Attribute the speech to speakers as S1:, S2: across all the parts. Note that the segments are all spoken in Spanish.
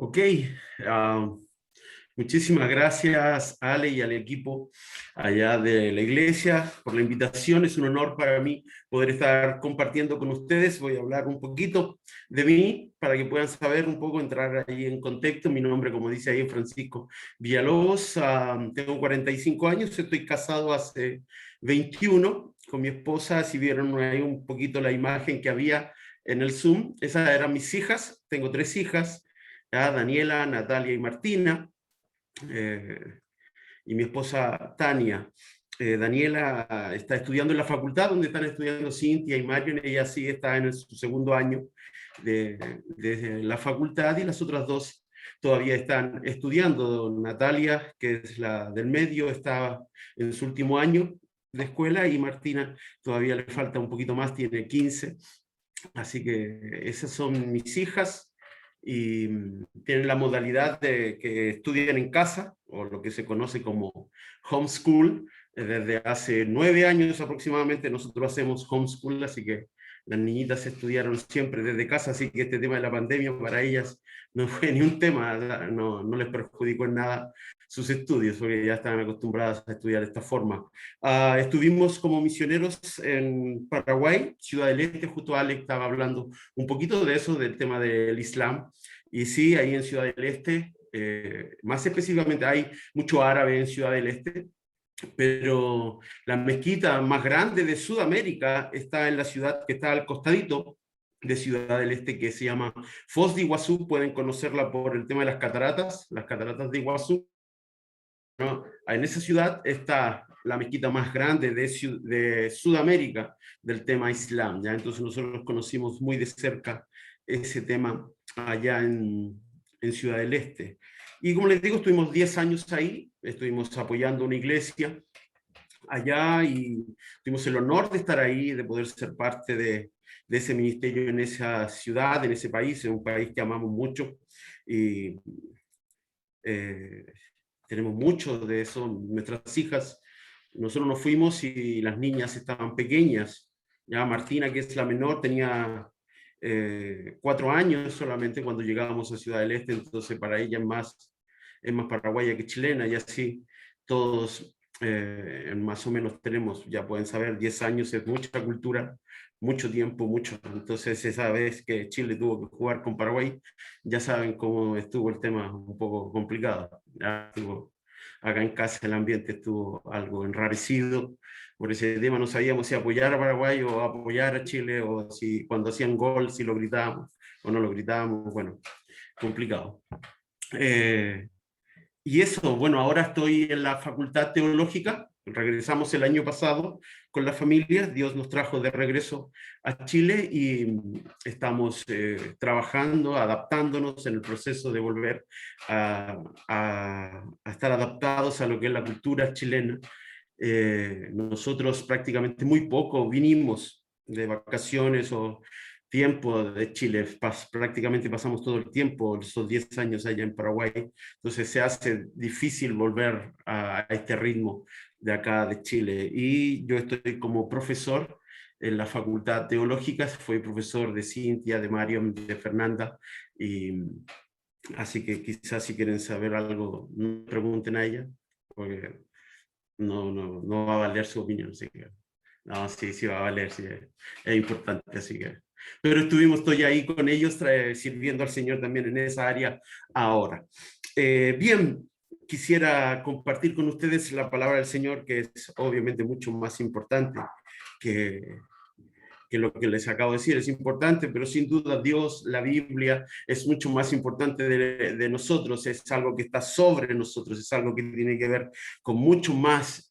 S1: Ok, ah, muchísimas gracias, Ale, y al equipo allá de la iglesia por la invitación. Es un honor para mí poder estar compartiendo con ustedes. Voy a hablar un poquito de mí para que puedan saber un poco, entrar ahí en contexto. Mi nombre, como dice ahí, Francisco Villalobos. Tengo 45 años, estoy casado hace 21 con mi esposa. Si vieron ahí un poquito la imagen que había en el Zoom, esas eran mis hijas. Tengo 3 hijas, ¿ya? Daniela, Natalia y Martina. eh, y mi esposa Tania. Daniela está estudiando en la facultad donde están estudiando Cintia y Marion. Ella sí está en su segundo año de la facultad, y las otras dos todavía están estudiando. Natalia, que es la del medio, está en su último año de escuela, y Martina todavía le falta un poquito más, tiene 15. Así que esas son mis hijas, y tienen la modalidad de que estudian en casa, o lo que se conoce como homeschool. Desde hace 9 años aproximadamente nosotros hacemos homeschool, así que las niñitas estudiaron siempre desde casa, así que este tema de la pandemia para ellas no fue ni un tema, no les perjudicó en nada sus estudios, porque ya estaban acostumbradas a estudiar de esta forma. Estuvimos como misioneros en Paraguay, Ciudad del Este. Justo Alex estaba hablando un poquito de eso, del tema del Islam. Y sí, ahí en Ciudad del Este, más específicamente, hay mucho árabe en Ciudad del Este, pero la mezquita más grande de Sudamérica está en la ciudad que está al costadito de Ciudad del Este, que se llama Foz de Iguazú. Pueden conocerla por el tema de las cataratas de Iguazú, ¿no? En esa ciudad está la mezquita más grande de Sudamérica del tema Islam, ¿ya? Entonces nosotros conocimos muy de cerca ese tema allá en Ciudad del Este. Y como les digo, estuvimos 10 años ahí, estuvimos apoyando una iglesia allá, y tuvimos el honor de estar ahí, de poder ser parte de ese ministerio en esa ciudad, en ese país, en un país que amamos mucho. Y eh, tenemos mucho de eso. Nuestras hijas, nosotros nos fuimos y las niñas estaban pequeñas. Ya Martina, que es la menor, tenía 4 años solamente cuando llegábamos a Ciudad del Este, entonces para ella es más paraguaya que chilena, y así todos más o menos tenemos, ya pueden saber, 10 años es mucha cultura, mucho tiempo, mucho. Entonces esa vez que Chile tuvo que jugar con Paraguay, ya saben cómo estuvo el tema, un poco complicado. Ya estuvo, acá en casa el ambiente estuvo algo enrarecido por ese tema. No sabíamos si apoyar a Paraguay o apoyar a Chile, o si cuando hacían gol, si lo gritábamos o no lo gritábamos. Bueno, complicado. Y eso, bueno, ahora estoy en la Facultad Teológica. Regresamos el año pasado con la familia. Dios nos trajo de regreso a Chile, y estamos trabajando, adaptándonos en el proceso de volver a estar adaptados a lo que es la cultura chilena. Nosotros prácticamente muy poco vinimos de vacaciones o tiempo de Chile. Prácticamente pasamos todo el tiempo, esos 10 años allá en Paraguay. Entonces se hace difícil volver a este ritmo de acá de Chile. Y yo estoy como profesor en la Facultad Teológica. Fui profesor de Cintia, de Mariam, de Fernanda, y así que quizás si quieren saber algo, no pregunten a ella, porque no va a valer su opinión. Así que, no, sí, sí va a valer, sí, es importante, así que. Pero estoy ahí con ellos, sirviendo al Señor también en esa área ahora. Bien, quisiera compartir con ustedes la palabra del Señor, que es obviamente mucho más importante que, que lo que les acabo de decir. Es importante, pero sin duda Dios, la Biblia, es mucho más importante de nosotros. Es algo que está sobre nosotros, es algo que tiene que ver con mucho más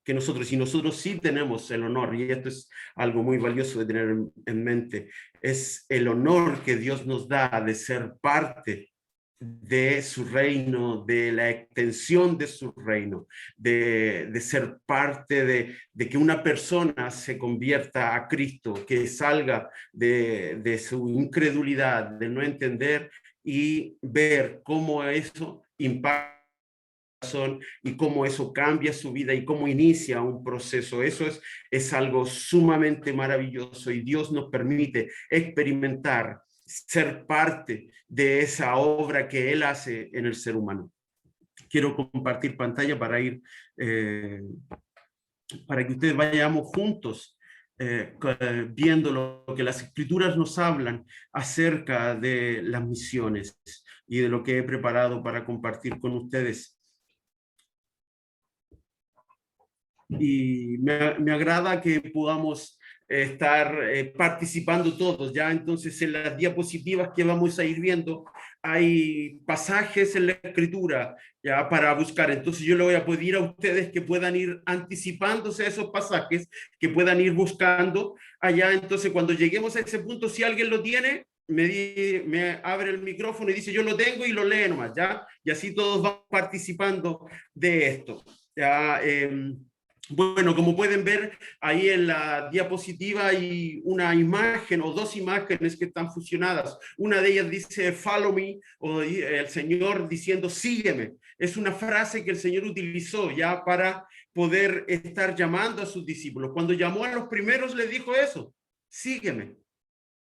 S1: que nosotros. Y nosotros sí tenemos el honor, y esto es algo muy valioso de tener en mente, es el honor que Dios nos da de ser parte de su reino, de la extensión de su reino, de ser parte de que una persona se convierta a Cristo, que salga de su incredulidad, de no entender, y ver cómo eso impacta y cómo eso cambia su vida y cómo inicia un proceso. Eso es algo sumamente maravilloso, y Dios nos permite experimentar ser parte de esa obra que Él hace en el ser humano. Quiero compartir pantalla para ir, para que ustedes vayamos juntos viendo lo que las Escrituras nos hablan acerca de las misiones y de lo que he preparado para compartir con ustedes. Y me agrada que podamos estar participando todos. Ya entonces en las diapositivas que vamos a ir viendo hay pasajes en la escritura ya para buscar. Entonces yo le voy a pedir a ustedes que puedan ir anticipándose a esos pasajes, que puedan ir buscando allá. Entonces cuando lleguemos a ese punto, si alguien lo tiene, me abre el micrófono y dice yo lo tengo y lo lee nomás, ¿ya? Y así todos van participando de esto. Ya, bueno, como pueden ver ahí en la diapositiva hay una imagen o dos imágenes que están fusionadas. Una de ellas dice follow me, o el Señor diciendo sígueme. Es una frase que el Señor utilizó ya para poder estar llamando a sus discípulos. Cuando llamó a los primeros les dijo eso, sígueme.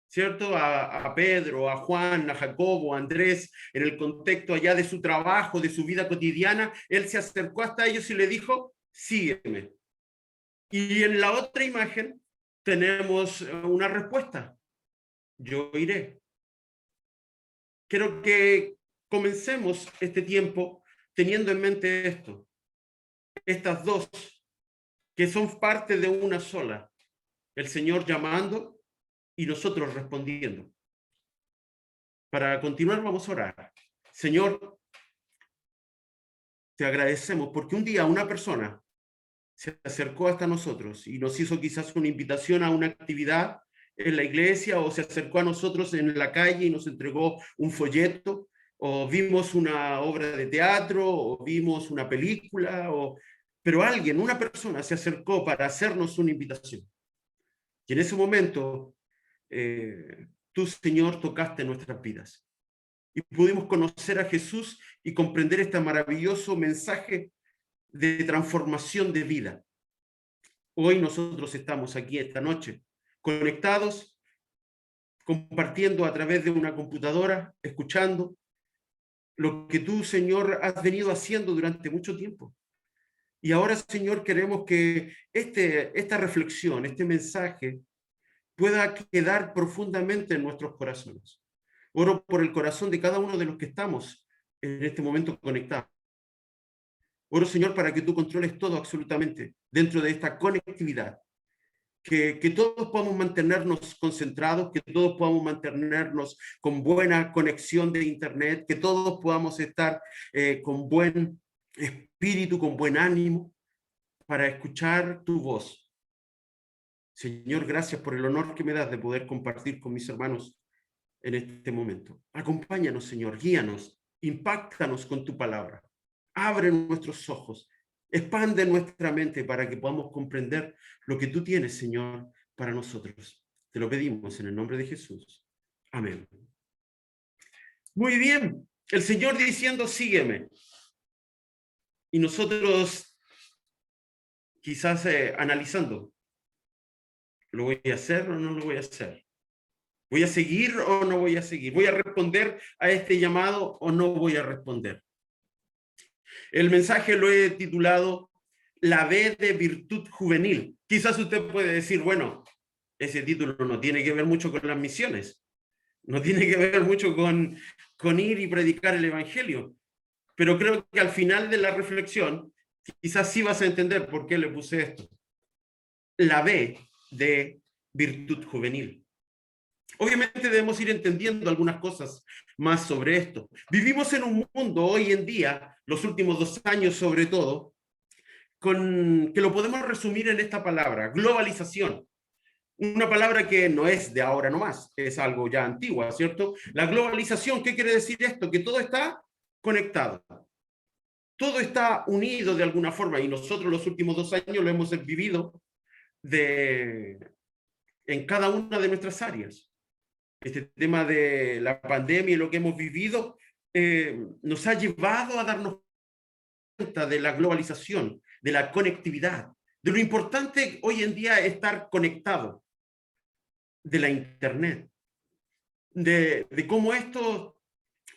S1: ¿Cierto? A Pedro, a Juan, a Jacobo, a Andrés, en el contexto allá de su trabajo, de su vida cotidiana, él se acercó hasta ellos y le dijo, sígueme. Y en la otra imagen tenemos una respuesta, yo iré. Quiero que comencemos este tiempo teniendo en mente esto, estas dos, que son parte de una sola, el Señor llamando y nosotros respondiendo. Para continuar vamos a orar. Señor, te agradecemos porque un día una persona se acercó hasta nosotros y nos hizo quizás una invitación a una actividad en la iglesia, o se acercó a nosotros en la calle y nos entregó un folleto, o vimos una obra de teatro, o vimos una película, pero alguien, una persona se acercó para hacernos una invitación. Y en ese momento, tú, Señor, tocaste nuestras vidas. Y pudimos conocer a Jesús y comprender este maravilloso mensaje de transformación de vida. Hoy nosotros estamos aquí esta noche, conectados, compartiendo a través de una computadora, escuchando lo que tú, Señor, has venido haciendo durante mucho tiempo. Y ahora, Señor, queremos que esta reflexión, este mensaje, pueda quedar profundamente en nuestros corazones. Oro por el corazón de cada uno de los que estamos en este momento conectados. Oro, Señor, para que tú controles todo absolutamente dentro de esta conectividad. Que todos podamos mantenernos concentrados, que todos podamos mantenernos con buena conexión de internet, que todos podamos estar con buen espíritu, con buen ánimo, para escuchar tu voz. Señor, gracias por el honor que me das de poder compartir con mis hermanos en este momento. Acompáñanos, Señor, guíanos, impáctanos con tu palabra. Abre nuestros ojos, expande nuestra mente para que podamos comprender lo que tú tienes, Señor, para nosotros. Te lo pedimos en el nombre de Jesús. Amén. Muy bien, el Señor diciendo, sígueme. Y nosotros quizás analizando, ¿lo voy a hacer o no lo voy a hacer? ¿Voy a seguir o no voy a seguir? ¿Voy a responder a este llamado o no voy a responder? El mensaje lo he titulado La B de virtud juvenil. Quizás usted puede decir, bueno, ese título no tiene que ver mucho con las misiones, no tiene que ver mucho con ir y predicar el evangelio, pero creo que al final de la reflexión quizás sí vas a entender por qué le puse esto. La B de virtud juvenil. Obviamente debemos ir entendiendo algunas cosas más sobre esto. Vivimos en un mundo hoy en día, los últimos 2 años sobre todo, que lo podemos resumir en esta palabra, globalización. Una palabra que no es de ahora nomás, es algo ya antiguo, ¿cierto? La globalización, ¿qué quiere decir esto? Que todo está conectado. Todo está unido de alguna forma, y nosotros los últimos 2 años lo hemos vivido en cada una de nuestras áreas. Este tema de la pandemia y lo que hemos vivido nos ha llevado a darnos cuenta de la globalización, de la conectividad, de lo importante hoy en día es estar conectado, de la internet. de cómo esto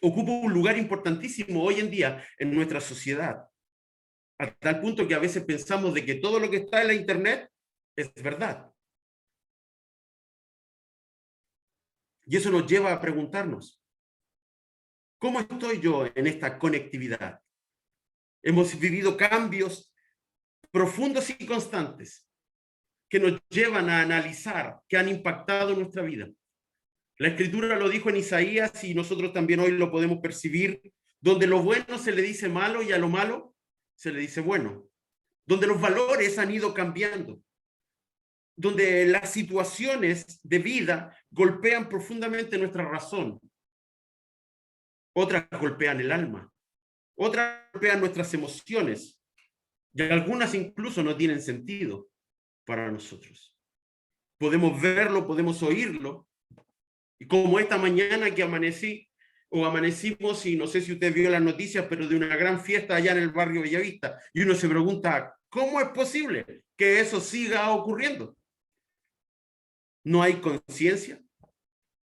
S1: ocupa un lugar importantísimo hoy en día en nuestra sociedad, a tal punto que a veces pensamos de que todo lo que está en la internet es verdad. Y eso nos lleva a preguntarnos, ¿cómo estoy yo en esta conectividad? Hemos vivido cambios profundos y constantes que nos llevan a analizar, que han impactado nuestra vida. La Escritura lo dijo en Isaías y nosotros también hoy lo podemos percibir, donde lo bueno se le dice malo y a lo malo se le dice bueno, donde los valores han ido cambiando, donde las situaciones de vida golpean profundamente nuestra razón, otras golpean el alma, otras golpean nuestras emociones y algunas incluso no tienen sentido para nosotros. Podemos verlo, podemos oírlo, y como esta mañana que amanecimos, y no sé si usted vio las noticias, pero de una gran fiesta allá en el barrio Bellavista, y uno se pregunta, ¿cómo es posible que eso siga ocurriendo? No hay conciencia,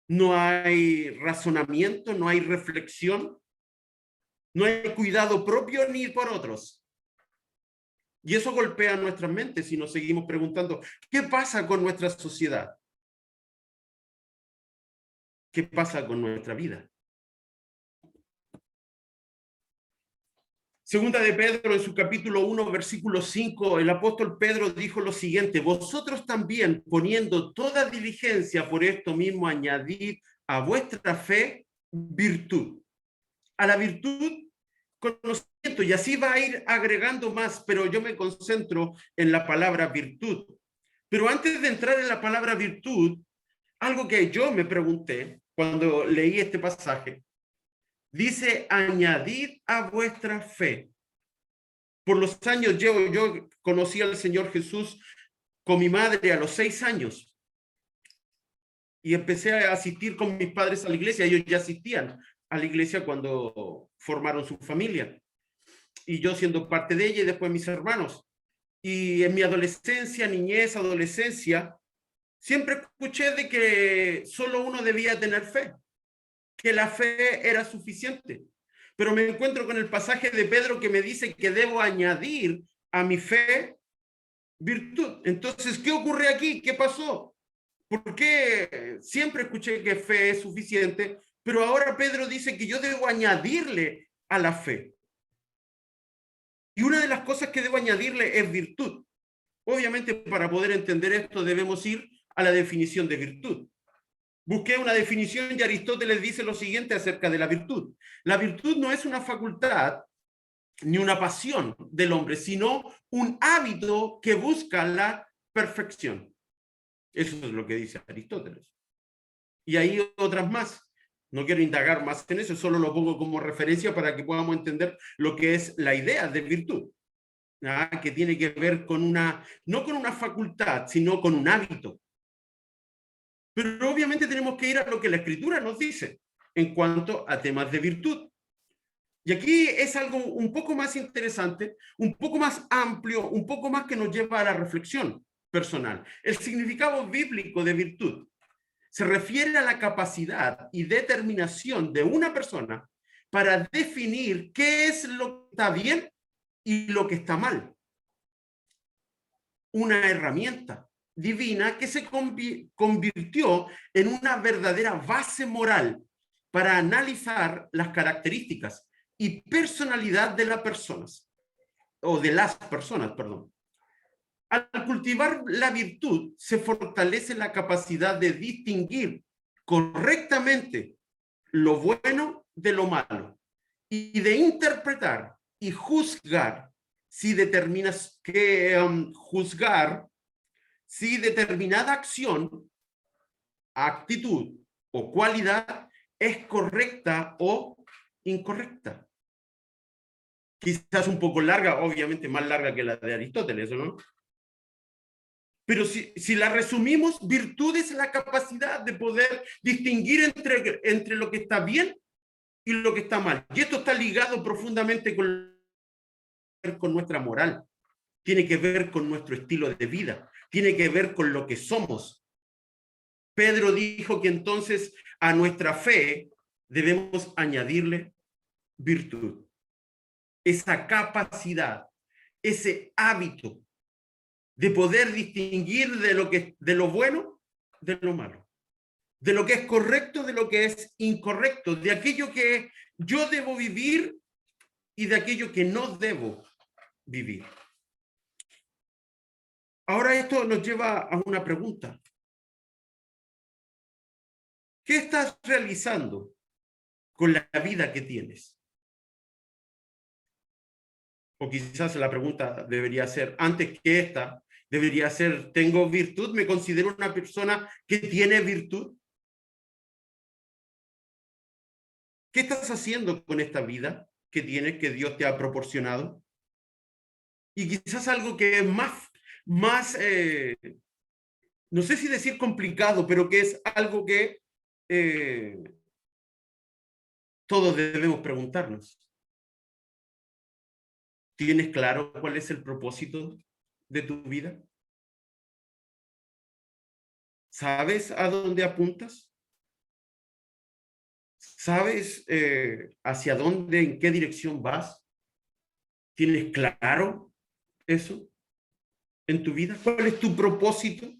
S1: no hay razonamiento, no hay reflexión, no hay cuidado propio ni por otros. Y eso golpea nuestras mentes y nos seguimos preguntando, ¿qué pasa con nuestra sociedad? ¿Qué pasa con nuestra vida? Segunda de Pedro, en su capítulo 1, versículo 5, el apóstol Pedro dijo lo siguiente: vosotros también, poniendo toda diligencia por esto mismo, añadid a vuestra fe virtud. A la virtud, conocimiento, y así va a ir agregando más, pero yo me concentro en la palabra virtud. Pero antes de entrar en la palabra virtud, algo que yo me pregunté cuando leí este pasaje, dice, añadid a vuestra fe. Por los años yo conocí al Señor Jesús con mi madre a los 6 años y empecé a asistir con mis padres a la iglesia. Ellos ya asistían a la iglesia cuando formaron su familia y yo siendo parte de ella y después mis hermanos. Y en mi adolescencia, niñez, adolescencia, siempre escuché de que solo uno debía tener fe, que la fe era suficiente. Pero me encuentro con el pasaje de Pedro que me dice que debo añadir a mi fe virtud. Entonces, ¿qué ocurre aquí? ¿Qué pasó? ¿Por qué siempre escuché que fe es suficiente, pero ahora Pedro dice que yo debo añadirle a la fe? Y una de las cosas que debo añadirle es virtud. Obviamente, para poder entender esto debemos ir a la definición de virtud. Busqué una definición y Aristóteles dice lo siguiente acerca de la virtud. La virtud no es una facultad ni una pasión del hombre, sino un hábito que busca la perfección. Eso es lo que dice Aristóteles. Y hay otras más. No quiero indagar más en eso, solo lo pongo como referencia para que podamos entender lo que es la idea de virtud, que tiene que ver con no con una facultad, sino con un hábito. Pero obviamente tenemos que ir a lo que la Escritura nos dice en cuanto a temas de virtud. Y aquí es algo un poco más interesante, un poco más amplio, un poco más que nos lleva a la reflexión personal. El significado bíblico de virtud se refiere a la capacidad y determinación de una persona para definir qué es lo que está bien y lo que está mal. Una herramienta divina que se convirtió en una verdadera base moral para analizar las características y personalidad de las personas, o de las personas, perdón. Al cultivar la virtud, se fortalece la capacidad de distinguir correctamente lo bueno de lo malo y de interpretar y juzgar si determinas que juzgar si determinada acción, actitud o cualidad es correcta o incorrecta. Quizás un poco larga, obviamente más larga que la de Aristóteles, ¿no? Pero si la resumimos, virtud es la capacidad de poder distinguir entre lo que está bien y lo que está mal. Y esto está ligado profundamente con nuestra moral. Tiene que ver con nuestro estilo de vida. Tiene que ver con lo que somos. Pedro dijo que entonces a nuestra fe debemos añadirle virtud, esa capacidad, ese hábito de poder distinguir de lo bueno de lo malo, de lo que es correcto de lo que es incorrecto, de aquello que yo debo vivir y de aquello que no debo vivir. Ahora esto nos lleva a una pregunta. ¿Qué estás realizando con la vida que tienes? O quizás la pregunta debería ser, antes que esta, debería ser, ¿tengo virtud? ¿Me considero una persona que tiene virtud? ¿Qué estás haciendo con esta vida que tienes, que Dios te ha proporcionado? Y quizás algo que es más, no sé si decir complicado, pero que es algo que eh, todos debemos preguntarnos. ¿Tienes claro cuál es el propósito de tu vida? ¿Sabes a dónde apuntas? ¿Sabes hacia dónde, en qué dirección vas? ¿Tienes claro eso en tu vida? ¿Cuál es tu propósito?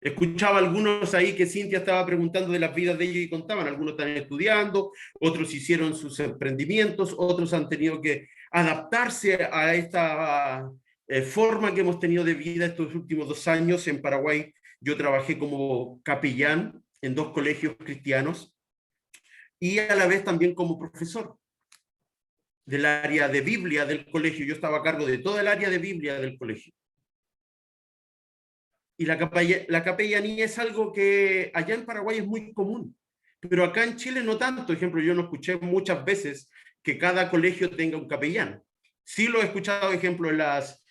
S1: Escuchaba algunos ahí que Cintia estaba preguntando de las vidas de ellos y contaban, algunos están estudiando, otros hicieron sus emprendimientos, otros han tenido que adaptarse a esta forma que hemos tenido de vida estos últimos 2 años. En Paraguay yo trabajé como capellán en 2 colegios cristianos y a la vez también como profesor del área de Biblia del colegio. Yo estaba a cargo de toda el área de Biblia del colegio. Y la capellanía es algo que allá en Paraguay es muy común, pero acá en Chile no tanto. Por ejemplo, yo no escuché muchas veces que cada colegio tenga un capellán. Sí lo he escuchado, por ejemplo, en las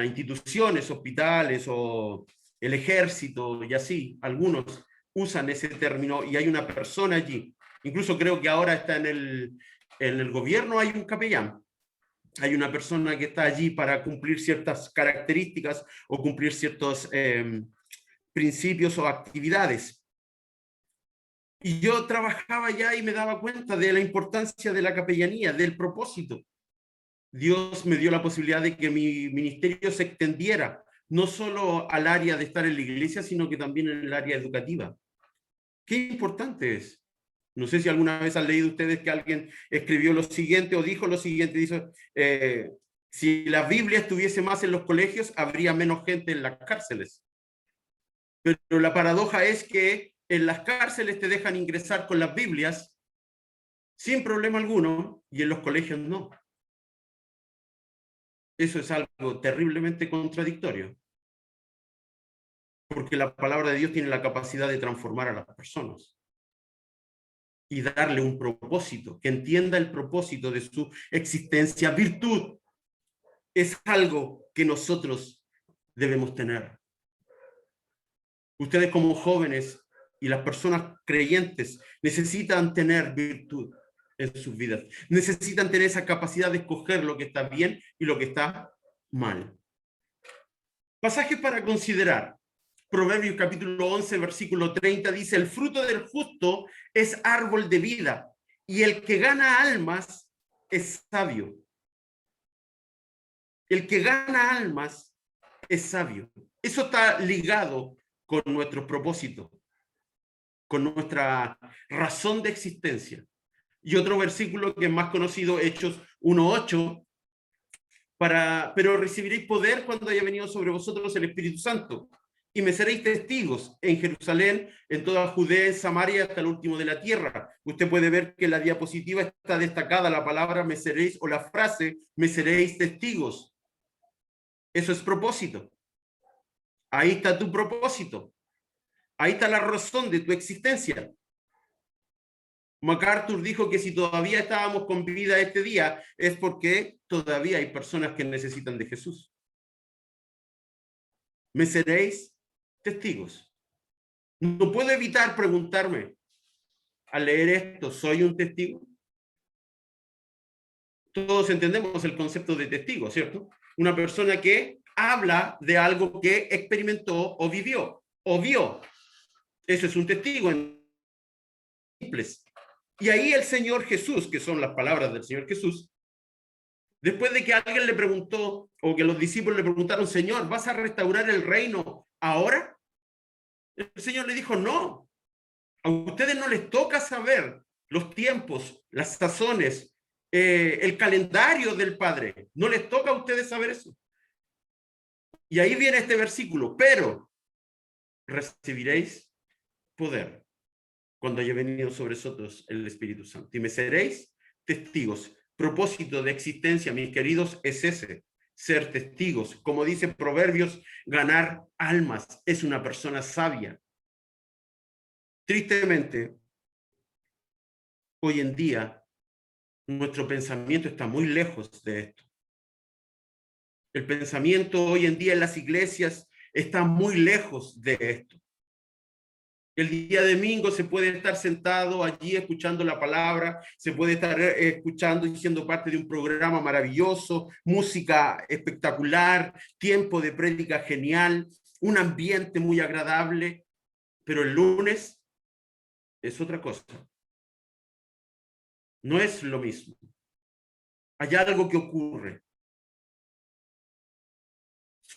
S1: instituciones, hospitales o el ejército y así. Algunos usan ese término y hay una persona allí. Incluso creo que ahora está en el gobierno hay un capellán. Hay una persona que está allí para cumplir ciertas características o cumplir ciertos principios o actividades. Y yo trabajaba allá y me daba cuenta de la importancia de la capellanía, del propósito. Dios me dio la posibilidad de que mi ministerio se extendiera, no solo al área de estar en la iglesia, sino que también en el área educativa. Qué importante es. No sé si alguna vez han leído ustedes que alguien escribió lo siguiente o dijo lo siguiente, dice, si la Biblia estuviese más en los colegios, habría menos gente en las cárceles. Pero la paradoja es que en las cárceles te dejan ingresar con las Biblias sin problema alguno y en los colegios no. Eso es algo terriblemente contradictorio, porque la palabra de Dios tiene la capacidad de transformar a las personas y darle un propósito, que entienda el propósito de su existencia. Virtud es algo que nosotros debemos tener. Ustedes como jóvenes y las personas creyentes necesitan tener virtud en sus vidas. Necesitan tener esa capacidad de escoger lo que está bien y lo que está mal. Pasaje para considerar. Proverbios capítulo 11, versículo 30 dice, el fruto del justo es árbol de vida y el que gana almas es sabio. El que gana almas es sabio. Eso está ligado con nuestro propósito, con nuestra razón de existencia. Y otro versículo que es más conocido, Hechos 1:8, pero recibiréis poder cuando haya venido sobre vosotros el Espíritu Santo. Y me seréis testigos en Jerusalén, en toda Judea, en Samaria, hasta el último de la tierra. Usted puede ver que en la diapositiva está destacada la palabra me seréis o la frase me seréis testigos. Eso es propósito. Ahí está tu propósito. Ahí está la razón de tu existencia. MacArthur dijo que si todavía estábamos con vida este día es porque todavía hay personas que necesitan de Jesús. Me seréis testigos. No puedo evitar preguntarme al leer esto, ¿soy un testigo? Todos entendemos el concepto de testigo, ¿cierto? Una persona que habla de algo que experimentó o vivió. o vio. Eso es un testigo en simples. Y ahí el Señor Jesús, que son las palabras del Señor Jesús, después de que alguien le preguntó, o que los discípulos le preguntaron, Señor, ¿vas a restaurar el reino ahora? El Señor le dijo, no, a ustedes no les toca saber los tiempos, las sazones, el calendario del Padre. No les toca a ustedes saber eso. Y ahí viene este versículo, pero recibiréis poder cuando haya venido sobre vosotros el Espíritu Santo. Y me seréis testigos. Propósito de existencia, mis queridos, es ese, ser testigos. Como dice Proverbios, ganar almas. Es una persona sabia. Tristemente, hoy en día, nuestro pensamiento está muy lejos de esto. El pensamiento hoy en día en las iglesias está muy lejos de esto. El día domingo se puede estar sentado allí escuchando la palabra, se puede estar escuchando y siendo parte de un programa maravilloso, música espectacular, tiempo de prédica genial, un ambiente muy agradable, pero el lunes es otra cosa. No es lo mismo. Hay algo que ocurre.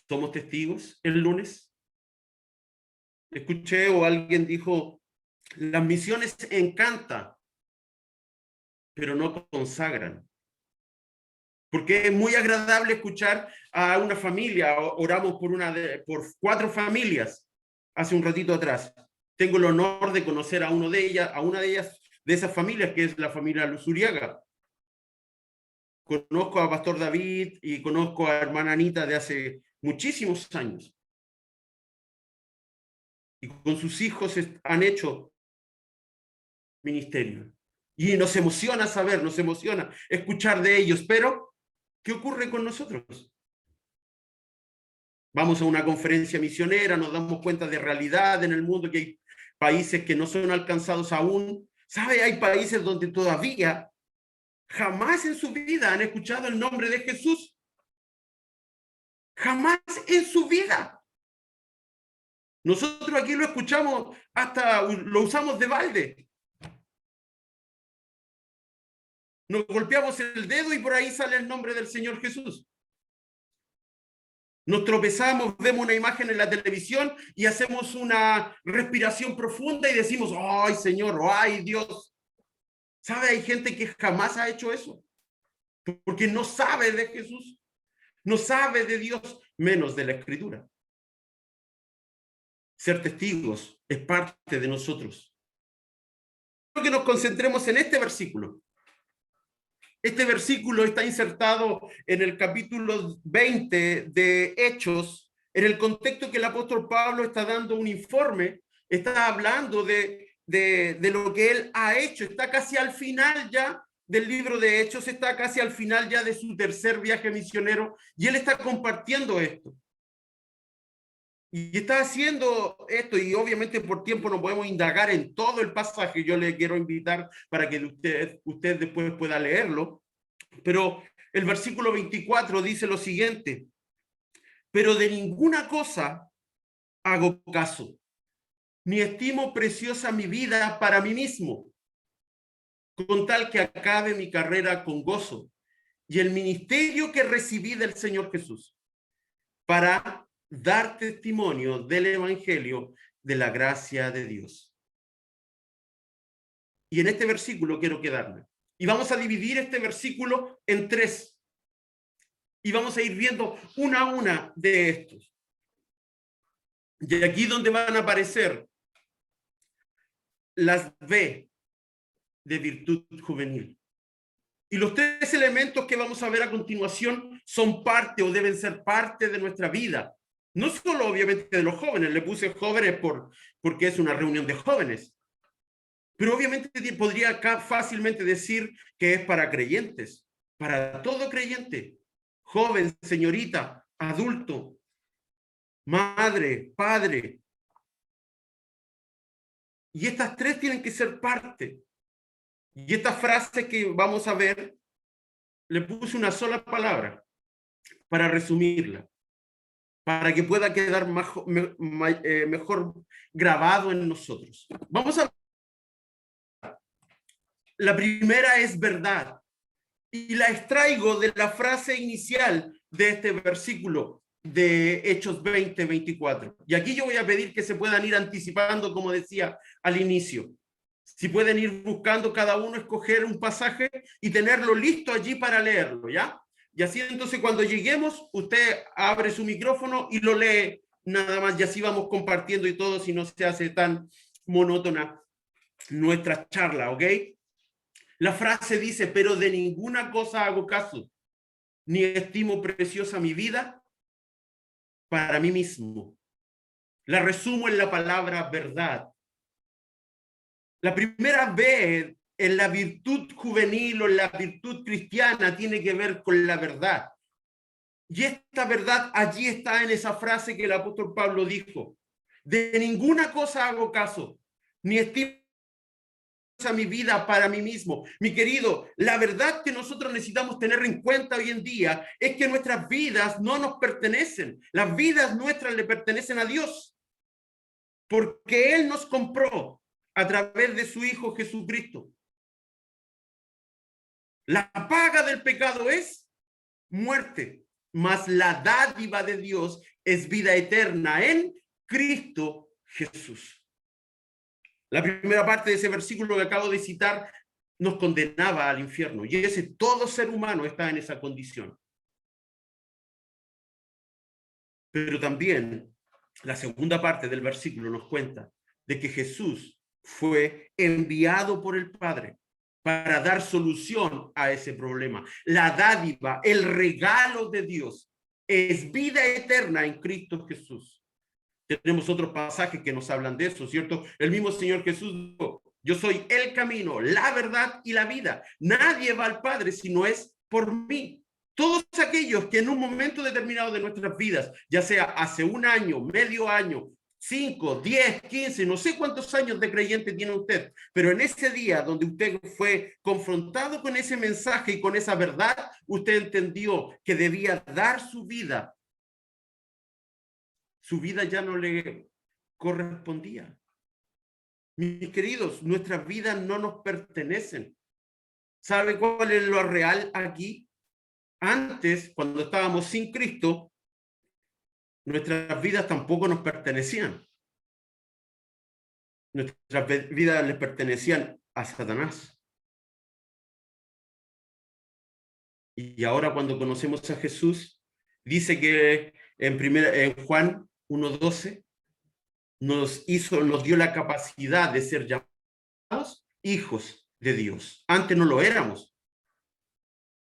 S1: ¿Somos testigos el lunes? Escuché o alguien dijo, las misiones encantan, pero no consagran. Porque es muy agradable escuchar a una familia. Oramos por 4 familias hace un ratito atrás. Tengo el honor de conocer a una de ellas, de esas familias, que es la familia Luzuriaga. Conozco a Pastor David y conozco a hermana Anita de hace muchísimos años. Y con sus hijos han hecho ministerio. Y nos emociona saber, nos emociona escuchar de ellos, pero ¿qué ocurre con nosotros? Vamos a una conferencia misionera, nos damos cuenta de realidad en el mundo, que hay países que no son alcanzados aún. ¿Sabe? Hay países donde todavía jamás en su vida han escuchado el nombre de Jesús. Jamás en su vida. Nosotros aquí lo escuchamos, hasta lo usamos de balde. Nos golpeamos el dedo y por ahí sale el nombre del Señor Jesús. Nos tropezamos, vemos una imagen en la televisión y hacemos una respiración profunda y decimos, ¡ay, Señor! ¡Ay, Dios! ¿Sabe? Hay gente que jamás ha hecho eso, porque no sabe de Jesús, no sabe de Dios, menos de la Escritura. Ser testigos es parte de nosotros. Quiero que nos concentremos en este versículo. Este versículo está insertado en el capítulo 20 de Hechos, en el contexto que el apóstol Pablo está dando un informe, está hablando de lo que él ha hecho, está casi al final ya del libro de Hechos, está casi al final ya de su tercer viaje misionero, y él está compartiendo esto. Y está haciendo esto, y obviamente por tiempo no podemos indagar en todo el pasaje. Yo le quiero invitar para que usted después pueda leerlo. Pero el versículo 24 dice lo siguiente: pero de ninguna cosa hago caso, ni estimo preciosa mi vida para mí mismo, con tal que acabe mi carrera con gozo y el ministerio que recibí del Señor Jesús, para dar testimonio del evangelio de la gracia de Dios. Y en este versículo quiero quedarme. Y vamos a dividir este versículo en 3. Y vamos a ir viendo una a una de estos. Y aquí donde van a aparecer las B de virtud juvenil. Y los 3 elementos que vamos a ver a continuación son parte o deben ser parte de nuestra vida. No solo obviamente de los jóvenes, le puse jóvenes porque es una reunión de jóvenes, pero obviamente podría acá fácilmente decir que es para creyentes, para todo creyente, joven, señorita, adulto, madre, padre. Y estas 3 tienen que ser parte. Y esta frase que vamos a ver, le puse una sola palabra para resumirla. para que pueda quedar mejor grabado en nosotros. Vamos a... La primera es verdad, y la extraigo de la frase inicial de este versículo de Hechos 20:24. Y aquí yo voy a pedir que se puedan ir anticipando, como decía al inicio. Si pueden ir buscando cada uno, escoger un pasaje y tenerlo listo allí para leerlo, ¿ya? Y así entonces cuando lleguemos, usted abre su micrófono y lo lee nada más, y así vamos compartiendo y todo, si no se hace tan monótona nuestra charla, ¿ok? La frase dice, pero de ninguna cosa hago caso, ni estimo preciosa mi vida para mí mismo. La resumo en la palabra verdad. La primera vez en la virtud juvenil o en la virtud cristiana tiene que ver con la verdad. Y esta verdad allí está en esa frase que el apóstol Pablo dijo. De ninguna cosa hago caso, ni estimo a mi vida para mí mismo. Mi querido, la verdad que nosotros necesitamos tener en cuenta hoy en día es que nuestras vidas no nos pertenecen. Las vidas nuestras le pertenecen a Dios, porque Él nos compró a través de su Hijo Jesucristo. La paga del pecado es muerte, mas la dádiva de Dios es vida eterna en Cristo Jesús. La primera parte de ese versículo que acabo de citar nos condenaba al infierno, y todo ser humano está en esa condición. Pero también la segunda parte del versículo nos cuenta de que Jesús fue enviado por el Padre para dar solución a ese problema. La dádiva, el regalo de Dios es vida eterna en Cristo Jesús. Tenemos otros pasajes que nos hablan de eso, ¿cierto? El mismo Señor Jesús dijo, yo soy el camino, la verdad y la vida. Nadie va al Padre si no es por mí. Todos aquellos que en un momento determinado de nuestras vidas, ya sea hace un año, medio año, 5, 10, 15, no sé cuántos años de creyente tiene usted, pero en ese día donde usted fue confrontado con ese mensaje y con esa verdad, usted entendió que debía dar su vida ya no le correspondía. Mis queridos, nuestras vidas no nos pertenecen. ¿Sabe cuál es lo real aquí? Antes, cuando estábamos sin Cristo, nuestras vidas tampoco nos pertenecían. Nuestras vidas les pertenecían a Satanás. Y ahora cuando conocemos a Jesús, dice que en Juan 1:12 nos dio la capacidad de ser llamados hijos de Dios. Antes no lo éramos.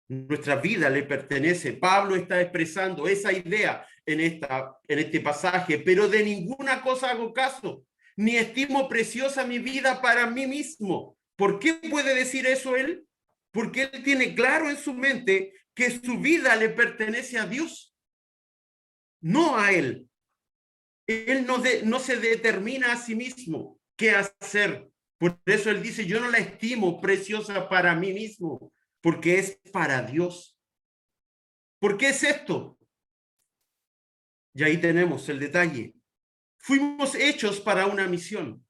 S1: Nuestra vida le pertenece. Pablo está expresando esa idea en este pasaje, pero de ninguna cosa hago caso, ni estimo preciosa mi vida para mí mismo. ¿Por qué puede decir eso él? Porque él tiene claro en su mente que su vida le pertenece a Dios, no a él. Él no se determina a sí mismo qué hacer. Por eso él dice, yo no la estimo preciosa para mí mismo, porque es para Dios. ¿Por qué es esto? Y ahí tenemos el detalle. Fuimos hechos para una misión.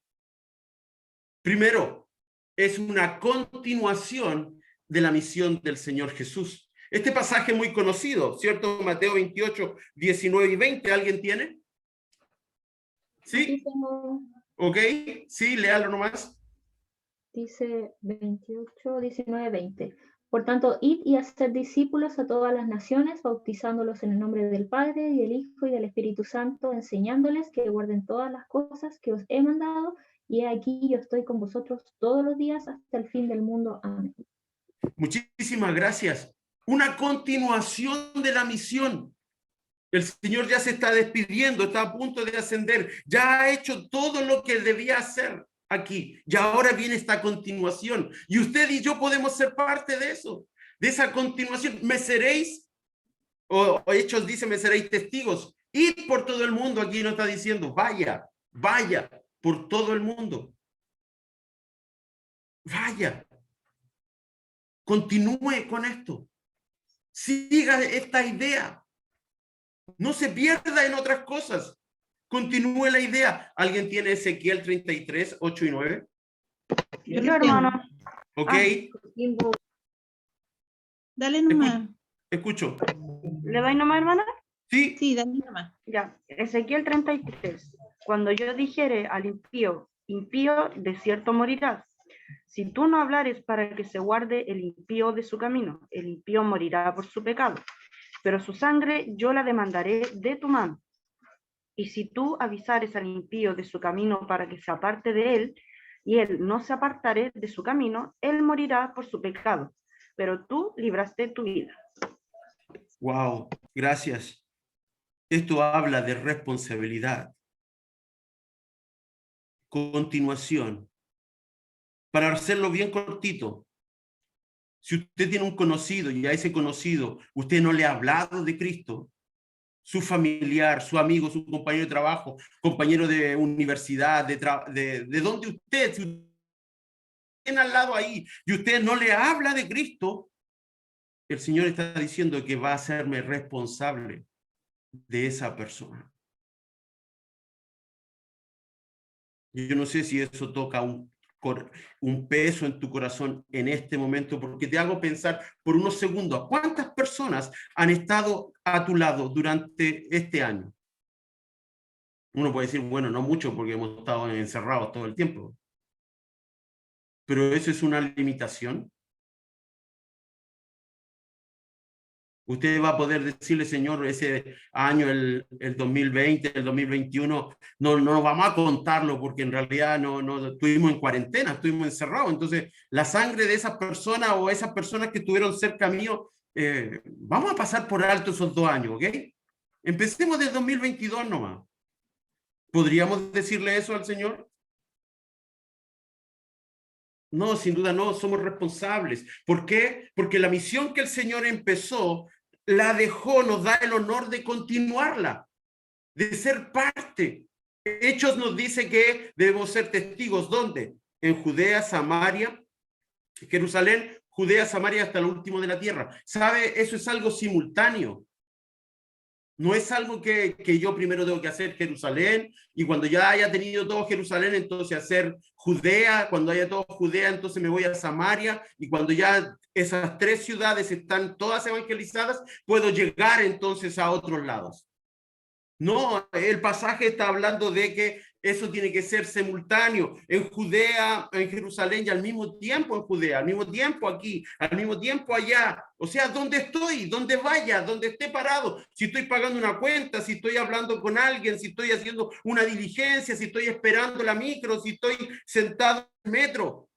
S1: Primero, es una continuación de la misión del Señor Jesús. Este pasaje muy conocido, ¿cierto? Mateo 28, 19 y 20. ¿Alguien tiene? ¿Sí? Ok, sí, léalo nomás.
S2: Dice 28, 19, 20. Por tanto, id y hacer discípulos a todas las naciones, bautizándolos en el nombre del Padre, y del Hijo, y del Espíritu Santo, enseñándoles que guarden todas las cosas que os he mandado, y aquí yo estoy con vosotros todos los días hasta el fin del mundo. Amén.
S1: Muchísimas gracias. Una continuación de la misión. El Señor ya se está despidiendo, está a punto de ascender, ya ha hecho todo lo que debía hacer aquí, y ahora viene esta continuación, y usted y yo podemos ser parte de eso, de esa continuación. Me seréis, o Hechos dice, me seréis testigos, id por todo el mundo. Aquí no está diciendo, vaya por todo el mundo, vaya, continúe con esto, siga esta idea. No se pierda en otras cosas. Continúe la idea. ¿Alguien tiene Ezequiel 33, 8 y 9?
S3: Yo, hermano.
S1: Ok.
S3: Dale nomás.
S1: Escucho.
S4: ¿Le doy nomás, hermana?
S1: Sí.
S3: Sí, dale nomás.
S4: Ya, Ezequiel 33. Cuando yo dijere al impío, impío, de cierto morirás. Si tú no hablares para que se guarde el impío de su camino, el impío morirá por su pecado, pero su sangre yo la demandaré de tu mano. Y si tú avisares al impío de su camino para que se aparte de él, y él no se apartare de su camino, él morirá por su pecado, pero tú libraste tu vida.
S1: Wow, gracias. Esto habla de responsabilidad. Continuación. Para hacerlo bien cortito, si usted tiene un conocido y a ese conocido usted no le ha hablado de Cristo, su familiar, su amigo, su compañero de trabajo, compañero de universidad, de donde usted, si usted tiene al lado ahí y usted no le habla de Cristo, el Señor está diciendo que va a hacerme responsable de esa persona. Yo no sé si eso toca un peso en tu corazón en este momento, porque te hago pensar por unos segundos, ¿cuántas personas han estado a tu lado durante este año? Uno puede decir, bueno, no mucho porque hemos estado encerrados todo el tiempo. Pero eso es una limitación. Usted va a poder decirle, Señor, ese año, el 2020, el 2021, no vamos a contarlo porque en realidad no estuvimos en cuarentena, estuvimos encerrados. Entonces, la sangre de esas personas o esas personas que estuvieron cerca mío, vamos a pasar por alto esos 2 años, ¿ok? Empecemos desde 2022 nomás. ¿Podríamos decirle eso al Señor? No, sin duda no, somos responsables. ¿Por qué? Porque la misión que el Señor empezó, la dejó, nos da el honor de continuarla, de ser parte. Hechos nos dice que debemos ser testigos. ¿Dónde? En Judea, Samaria, Jerusalén, Judea, Samaria, hasta lo último de la tierra. ¿Sabe? Eso es algo simultáneo. No es algo que yo primero tengo que hacer Jerusalén y cuando ya haya tenido todo Jerusalén, entonces hacer Judea, cuando haya todo Judea, entonces me voy a Samaria y cuando ya esas 3 ciudades están todas evangelizadas, puedo llegar entonces a otros lados. No, el pasaje está hablando de que eso tiene que ser simultáneo en Judea, en Jerusalén y al mismo tiempo en Judea, al mismo tiempo aquí, al mismo tiempo allá. O sea, donde estoy, donde vaya, donde esté parado, si estoy pagando una cuenta, si estoy hablando con alguien, si estoy haciendo una diligencia, si estoy esperando la micro, si estoy sentado en el metro.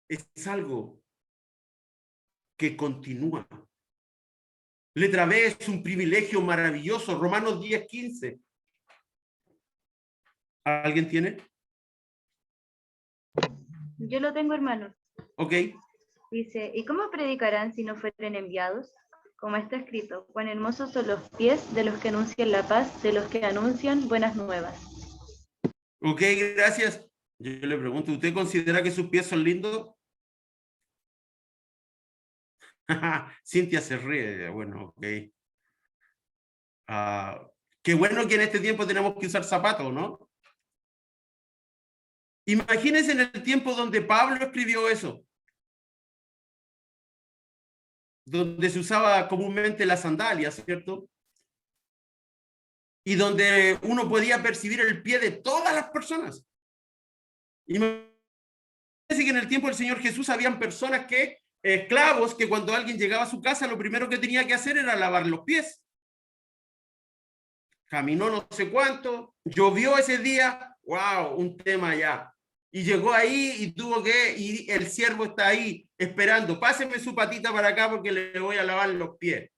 S1: Es algo que continúa. Letra B es un privilegio maravilloso. Romanos 10:15. ¿Alguien tiene?
S5: Yo lo tengo, hermano.
S1: Ok.
S5: Dice, ¿y cómo predicarán si no fueren enviados? Como está escrito, cuán hermosos son los pies de los que anuncian la paz, de los que anuncian buenas nuevas.
S1: Ok, gracias. Yo le pregunto, ¿usted considera que sus pies son lindos? Cintia se ríe. Bueno, ok. Qué bueno que en este tiempo tenemos que usar zapatos, ¿no? Imagínense en el tiempo donde Pablo escribió eso, donde se usaba comúnmente la sandalia, ¿cierto? Y donde uno podía percibir el pie de todas las personas. Imagínense que en el tiempo del Señor Jesús habían personas esclavos, que cuando alguien llegaba a su casa, lo primero que tenía que hacer era lavar los pies. Caminó no sé cuánto, llovió ese día, wow, un tema ya. Y llegó ahí y y el siervo está ahí esperando, páseme su patita para acá porque le voy a lavar los pies.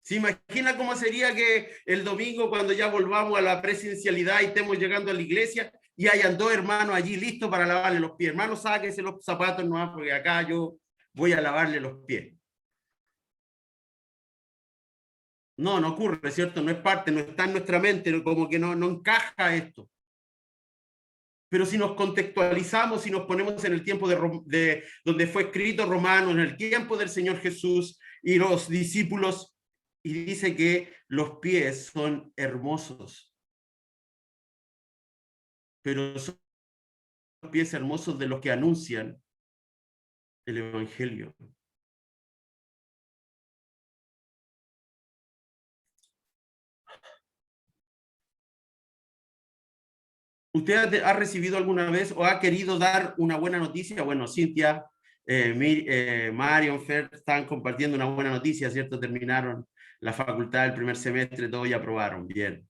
S1: ¿Se imagina cómo sería que el domingo cuando ya volvamos a la presencialidad y estemos llegando a la iglesia y hayan 2 hermanos allí listos para lavarle los pies? Hermano, sáquese los zapatos nomás porque acá yo voy a lavarle los pies. No ocurre, ¿cierto? No es parte, no está en nuestra mente, como que no encaja esto. Pero si nos contextualizamos, si nos ponemos en el tiempo de donde fue escrito Romanos, en el tiempo del Señor Jesús y los discípulos, y dice que los pies son hermosos, pero son los pies hermosos de los que anuncian el Evangelio. ¿Usted ha recibido alguna vez o ha querido dar una buena noticia? Bueno, Cintia, Marion, Fer están compartiendo una buena noticia, ¿cierto? Terminaron la facultad el primer semestre, todos ya aprobaron. Bien.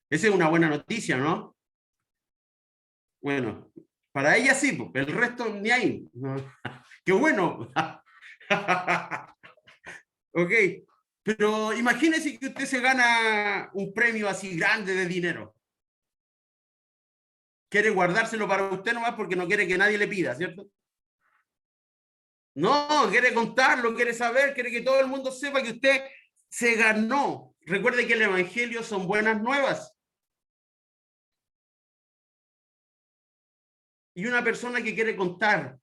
S1: Esa es una buena noticia, ¿no? Bueno, para ella sí, el resto ni ahí. ¿No? ¡Qué bueno! Ok, pero imagínese que usted se gana un premio así grande de dinero. Quiere guardárselo para usted nomás porque no quiere que nadie le pida, ¿cierto? No, quiere contarlo, quiere saber, quiere que todo el mundo sepa que usted se ganó. Recuerde que el Evangelio son buenas nuevas. Y una persona que quiere contar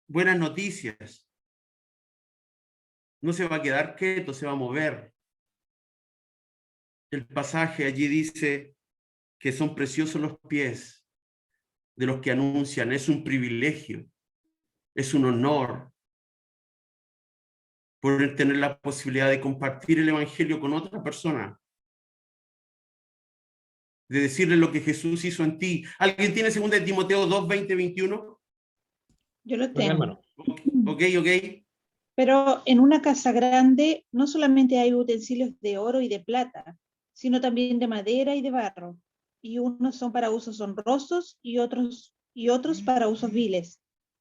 S1: buenas noticias no se va a quedar quieto, se va a mover. El pasaje allí dice que son preciosos los pies de los que anuncian. Es un privilegio, es un honor poder tener la posibilidad de compartir el Evangelio con otra persona, de decirle lo que Jesús hizo en ti. ¿Alguien tiene 2 Timoteo 2, 20, 21?
S3: Yo lo
S6: Venga,
S3: tengo.
S6: hermano.
S1: Ok.
S3: Pero en una casa grande no solamente hay utensilios de oro y de plata, sino también de madera y de barro, y unos son para usos honrosos y otros para usos viles.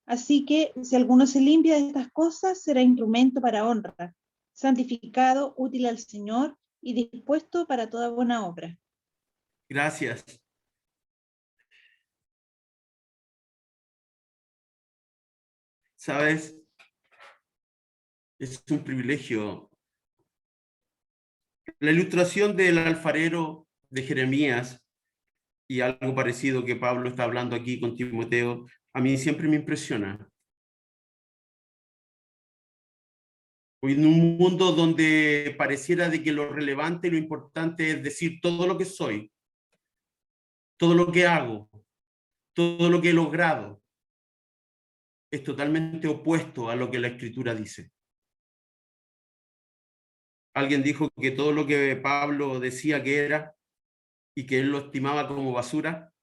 S3: Así que si alguno se limpia de estas cosas, será instrumento para honra, santificado, útil al Señor y dispuesto para toda buena obra.
S1: Gracias. ¿Sabes? Es un privilegio. La ilustración del alfarero de Jeremías y algo parecido que Pablo está hablando aquí con Timoteo, a mí siempre me impresiona. Hoy en un mundo donde pareciera de que lo relevante y lo importante es decir todo lo que soy, todo lo que hago, todo lo que he logrado, es totalmente opuesto a lo que la Escritura dice. Alguien dijo que todo lo que Pablo decía que era y que él lo estimaba como basura,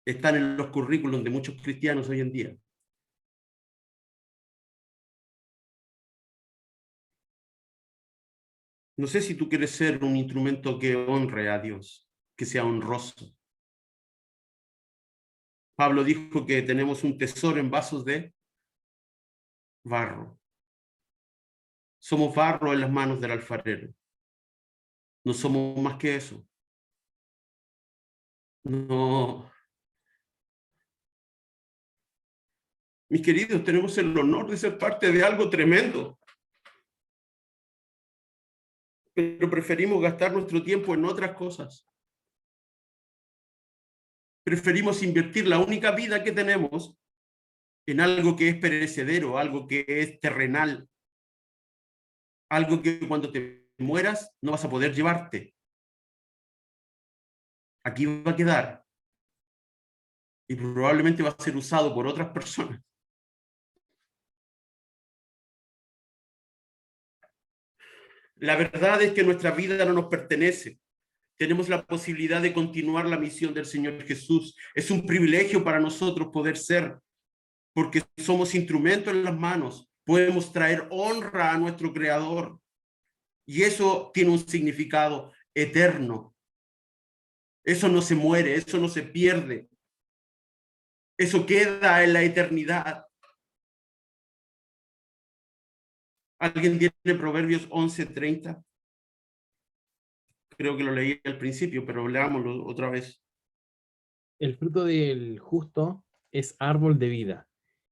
S1: están en los currículos de muchos cristianos hoy en día. No sé si tú quieres ser un instrumento que honre a Dios, que sea honroso. Pablo dijo que tenemos un tesoro en vasos de barro. Somos barro en las manos del alfarero. No somos más que eso. No. Mis queridos, tenemos el honor de ser parte de algo tremendo. Pero preferimos gastar nuestro tiempo en otras cosas. Preferimos invertir la única vida que tenemos en algo que es perecedero, algo que es terrenal, algo que cuando te mueras no vas a poder llevarte. Aquí va a quedar y probablemente va a ser usado por otras personas. La verdad es que nuestra vida no nos pertenece. Tenemos la posibilidad de continuar la misión del Señor Jesús. Es un privilegio para nosotros poder ser, porque somos instrumentos en las manos. Podemos traer honra a nuestro Creador. Y eso tiene un significado eterno. Eso no se muere, eso no se pierde. Eso queda en la eternidad. ¿Alguien tiene Proverbios 11:30? Creo que lo leí al principio, pero leámoslo otra vez.
S6: El fruto del justo es árbol de vida,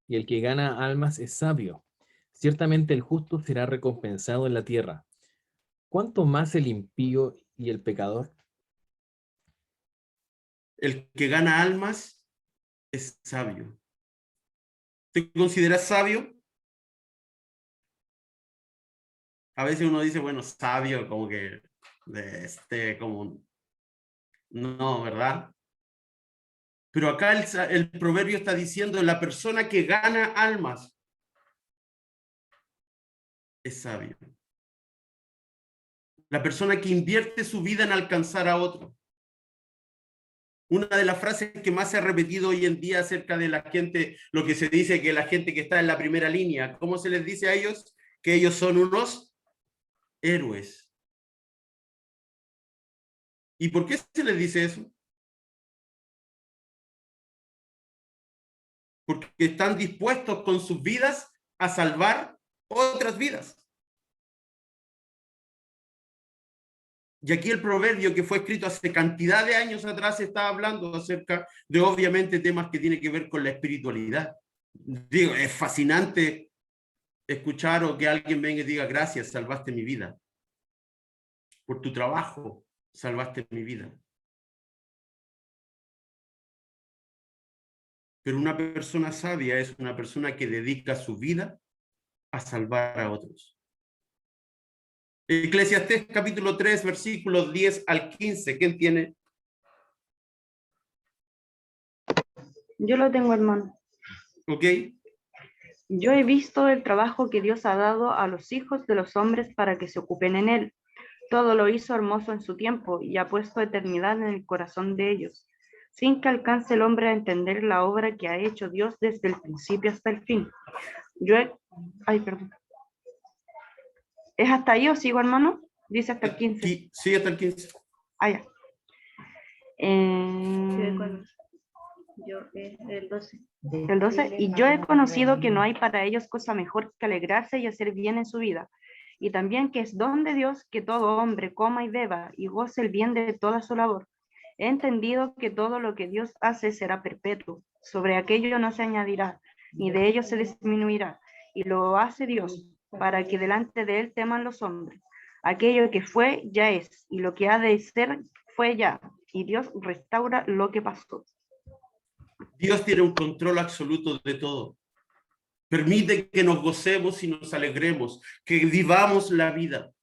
S6: y el que gana almas es sabio. Ciertamente el justo será recompensado en la tierra. ¿Cuánto más el impío y el pecador?
S1: El que gana almas es sabio. ¿Te consideras sabio? A veces uno dice, bueno, sabio, como que, como, no, ¿verdad? Pero acá el proverbio está diciendo, la persona que gana almas es sabio. La persona que invierte su vida en alcanzar a otro. Una de las frases que más se ha repetido hoy en día acerca de la gente, lo que se dice que la gente que está en la primera línea, ¿cómo se les dice a ellos? Que ellos son unos héroes. ¿Y por qué se les dice eso? Porque están dispuestos con sus vidas a salvar otras vidas. Y aquí el proverbio que fue escrito hace cantidad de años atrás está hablando acerca de obviamente temas que tienen que ver con la espiritualidad. Digo, es fascinante escuchar o que alguien venga y diga, gracias, salvaste mi vida. Por tu trabajo, salvaste mi vida. Pero una persona sabia es una persona que dedica su vida a salvar a otros. Eclesiastés capítulo 3, versículos 10 al 15. ¿Quién tiene?
S4: Yo lo tengo, hermano.
S1: ¿Ok?
S4: Yo he visto el trabajo que Dios ha dado a los hijos de los hombres para que se ocupen en él. Todo lo hizo hermoso en su tiempo y ha puesto eternidad en el corazón de ellos, sin que alcance el hombre a entender la obra que ha hecho Dios desde el principio hasta el fin. Perdón. ¿Es hasta ahí o sigo, hermano? Dice hasta el 15.
S1: Sí, hasta el 15.
S4: Ya.
S5: El 12.
S4: El 12. Y yo he conocido que no hay para ellos cosa mejor que alegrarse y hacer bien en su vida. Y también que es don de Dios que todo hombre coma y beba y goce el bien de toda su labor. He entendido que todo lo que Dios hace será perpetuo. Sobre aquello no se añadirá, ni de ello se disminuirá. Y lo hace Dios, para que delante de él teman los hombres. Aquello que fue, ya es, y lo que ha de ser, fue ya. Y Dios restaura lo que pasó.
S1: Dios tiene un control absoluto de todo. Permite que nos gocemos y nos alegremos, que vivamos la vida,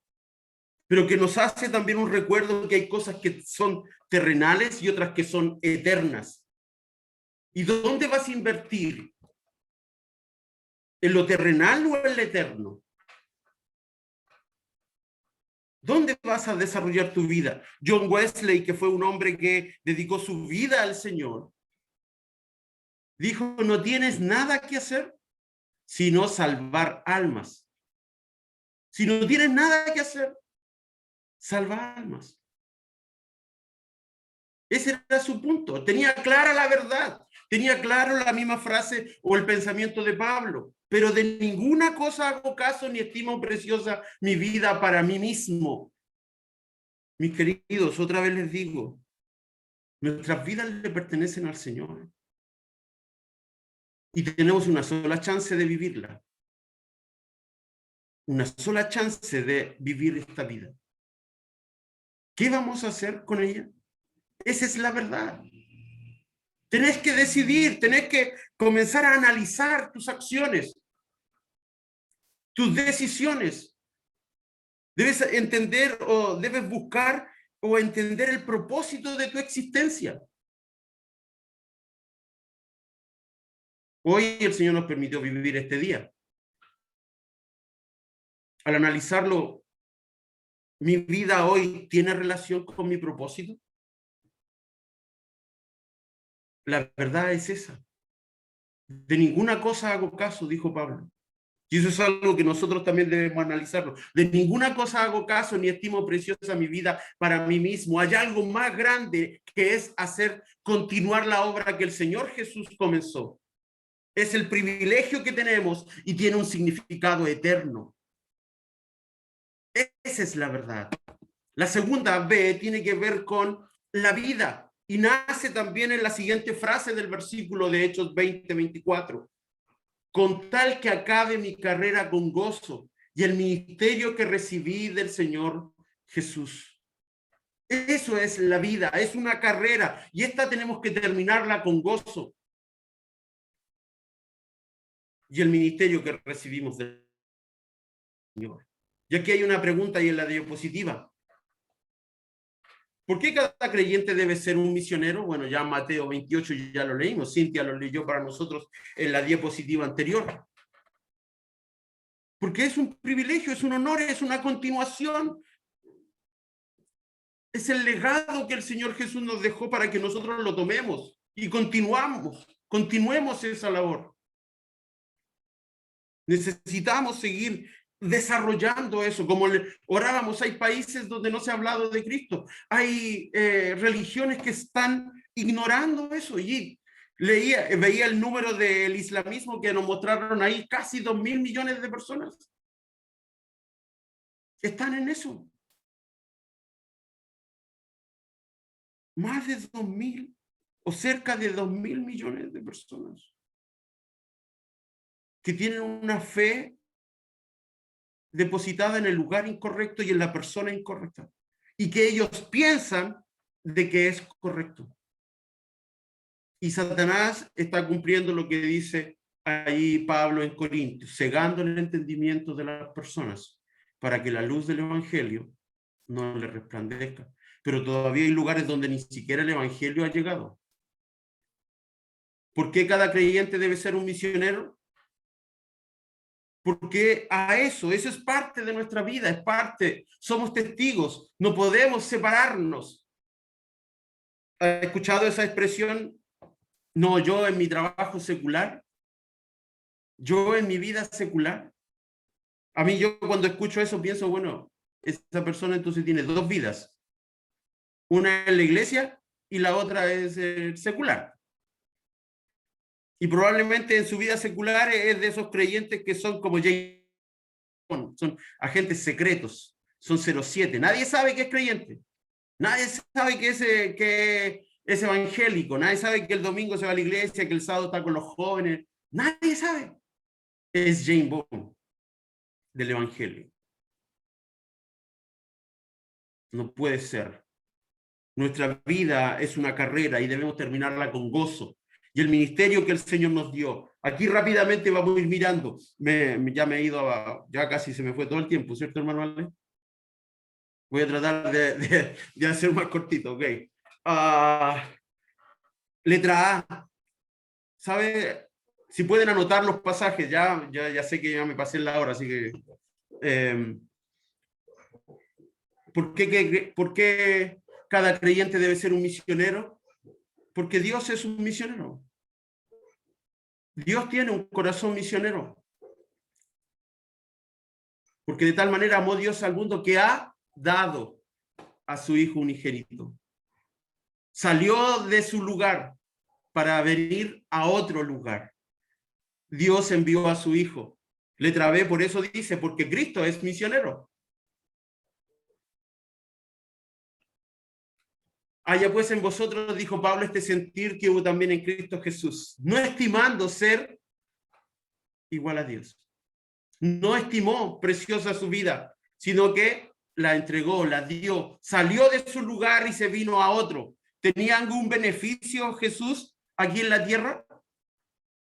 S1: pero que nos hace también un recuerdo que hay cosas que son terrenales y otras que son eternas. ¿Y dónde vas a invertir? ¿En lo terrenal o en lo eterno? ¿Dónde vas a desarrollar tu vida? John Wesley, que fue un hombre que dedicó su vida al Señor, dijo, no tienes nada que hacer sino salvar almas. Si no tienes nada que hacer, salva almas. Ese era su punto. Tenía clara la verdad. Tenía claro la misma frase o el pensamiento de Pablo. Pero de ninguna cosa hago caso ni estimo preciosa mi vida para mí mismo. Mis queridos, otra vez les digo, nuestras vidas le pertenecen al Señor. Y tenemos una sola chance de vivirla. Una sola chance de vivir esta vida. ¿Qué vamos a hacer con ella? Esa es la verdad. Tenés que decidir, tenés que comenzar a analizar tus acciones, tus decisiones. Debes entender o debes buscar o entender el propósito de tu existencia. Hoy el Señor nos permitió vivir este día. Al analizarlo, ¿mi vida hoy tiene relación con mi propósito? La verdad es esa. De ninguna cosa hago caso, dijo Pablo. Y eso es algo que nosotros también debemos analizarlo. De ninguna cosa hago caso ni estimo preciosa mi vida para mí mismo. Hay algo más grande que es hacer continuar la obra que el Señor Jesús comenzó. Es el privilegio que tenemos y tiene un significado eterno. Esa es la verdad. La segunda B tiene que ver con la vida y nace también en la siguiente frase del versículo de Hechos 20:24. Con tal que acabe mi carrera con gozo y el ministerio que recibí del Señor Jesús. Eso es la vida, es una carrera y esta tenemos que terminarla con gozo. Y el ministerio que recibimos del Señor. Y aquí hay una pregunta ahí en la diapositiva. ¿Por qué cada creyente debe ser un misionero? Bueno, ya Mateo 28 ya lo leímos, Cintia lo leyó para nosotros en la diapositiva anterior. Porque es un privilegio, es un honor, es una continuación. Es el legado que el Señor Jesús nos dejó para que nosotros lo tomemos y continuemos esa labor. Necesitamos seguir desarrollando eso, como orábamos. Hay países donde no se ha hablado de Cristo, hay religiones que están ignorando eso, y veía el número del islamismo que nos mostraron ahí, casi 2.000 millones de personas están en eso, más de 2.000 o cerca de 2.000 millones de personas que tienen una fe depositada en el lugar incorrecto y en la persona incorrecta, y que ellos piensan de que es correcto. Y Satanás está cumpliendo lo que dice ahí Pablo en Corintios, cegando el entendimiento de las personas para que la luz del evangelio no le resplandezca. Pero todavía hay lugares donde ni siquiera el evangelio ha llegado. ¿Por qué cada creyente debe ser un misionero? Porque eso es parte de nuestra vida, es parte, somos testigos, no podemos separarnos. ¿Has escuchado esa expresión? No, yo en mi trabajo secular, yo en mi vida secular. A mí, yo cuando escucho eso pienso, bueno, esa persona entonces tiene dos vidas. Una es la iglesia y la otra es secular. Y probablemente en su vida secular es de esos creyentes que son como James Bond, son agentes secretos, son 07. Nadie sabe que es creyente. Nadie sabe que es evangélico. Nadie sabe que el domingo se va a la iglesia, que el sábado está con los jóvenes. Nadie sabe. Es James Bond del evangelio. No puede ser. Nuestra vida es una carrera y debemos terminarla con gozo. Y el ministerio que el Señor nos dio. Aquí rápidamente vamos a ir mirando. Ya me he ido, ya casi se me fue todo el tiempo, ¿cierto, hermano Ale? Voy a tratar de hacer más cortito, ok. Letra A. ¿Sabe? Si pueden anotar los pasajes, ya sé que ya me pasé la hora, así que... ¿Por qué cada creyente debe ser un misionero? Porque Dios es un misionero. Dios tiene un corazón misionero. Porque de tal manera amó Dios al mundo que ha dado a su Hijo unigénito. Salió de su lugar para venir a otro lugar. Dios envió a su Hijo. Letra B, por eso dice, porque Cristo es misionero. Haya pues en vosotros, dijo Pablo, este sentir que hubo también en Cristo Jesús, no estimando ser igual a Dios. No estimó preciosa su vida, sino que la entregó, la dio, salió de su lugar y se vino a otro. ¿Tenía algún beneficio Jesús aquí en la tierra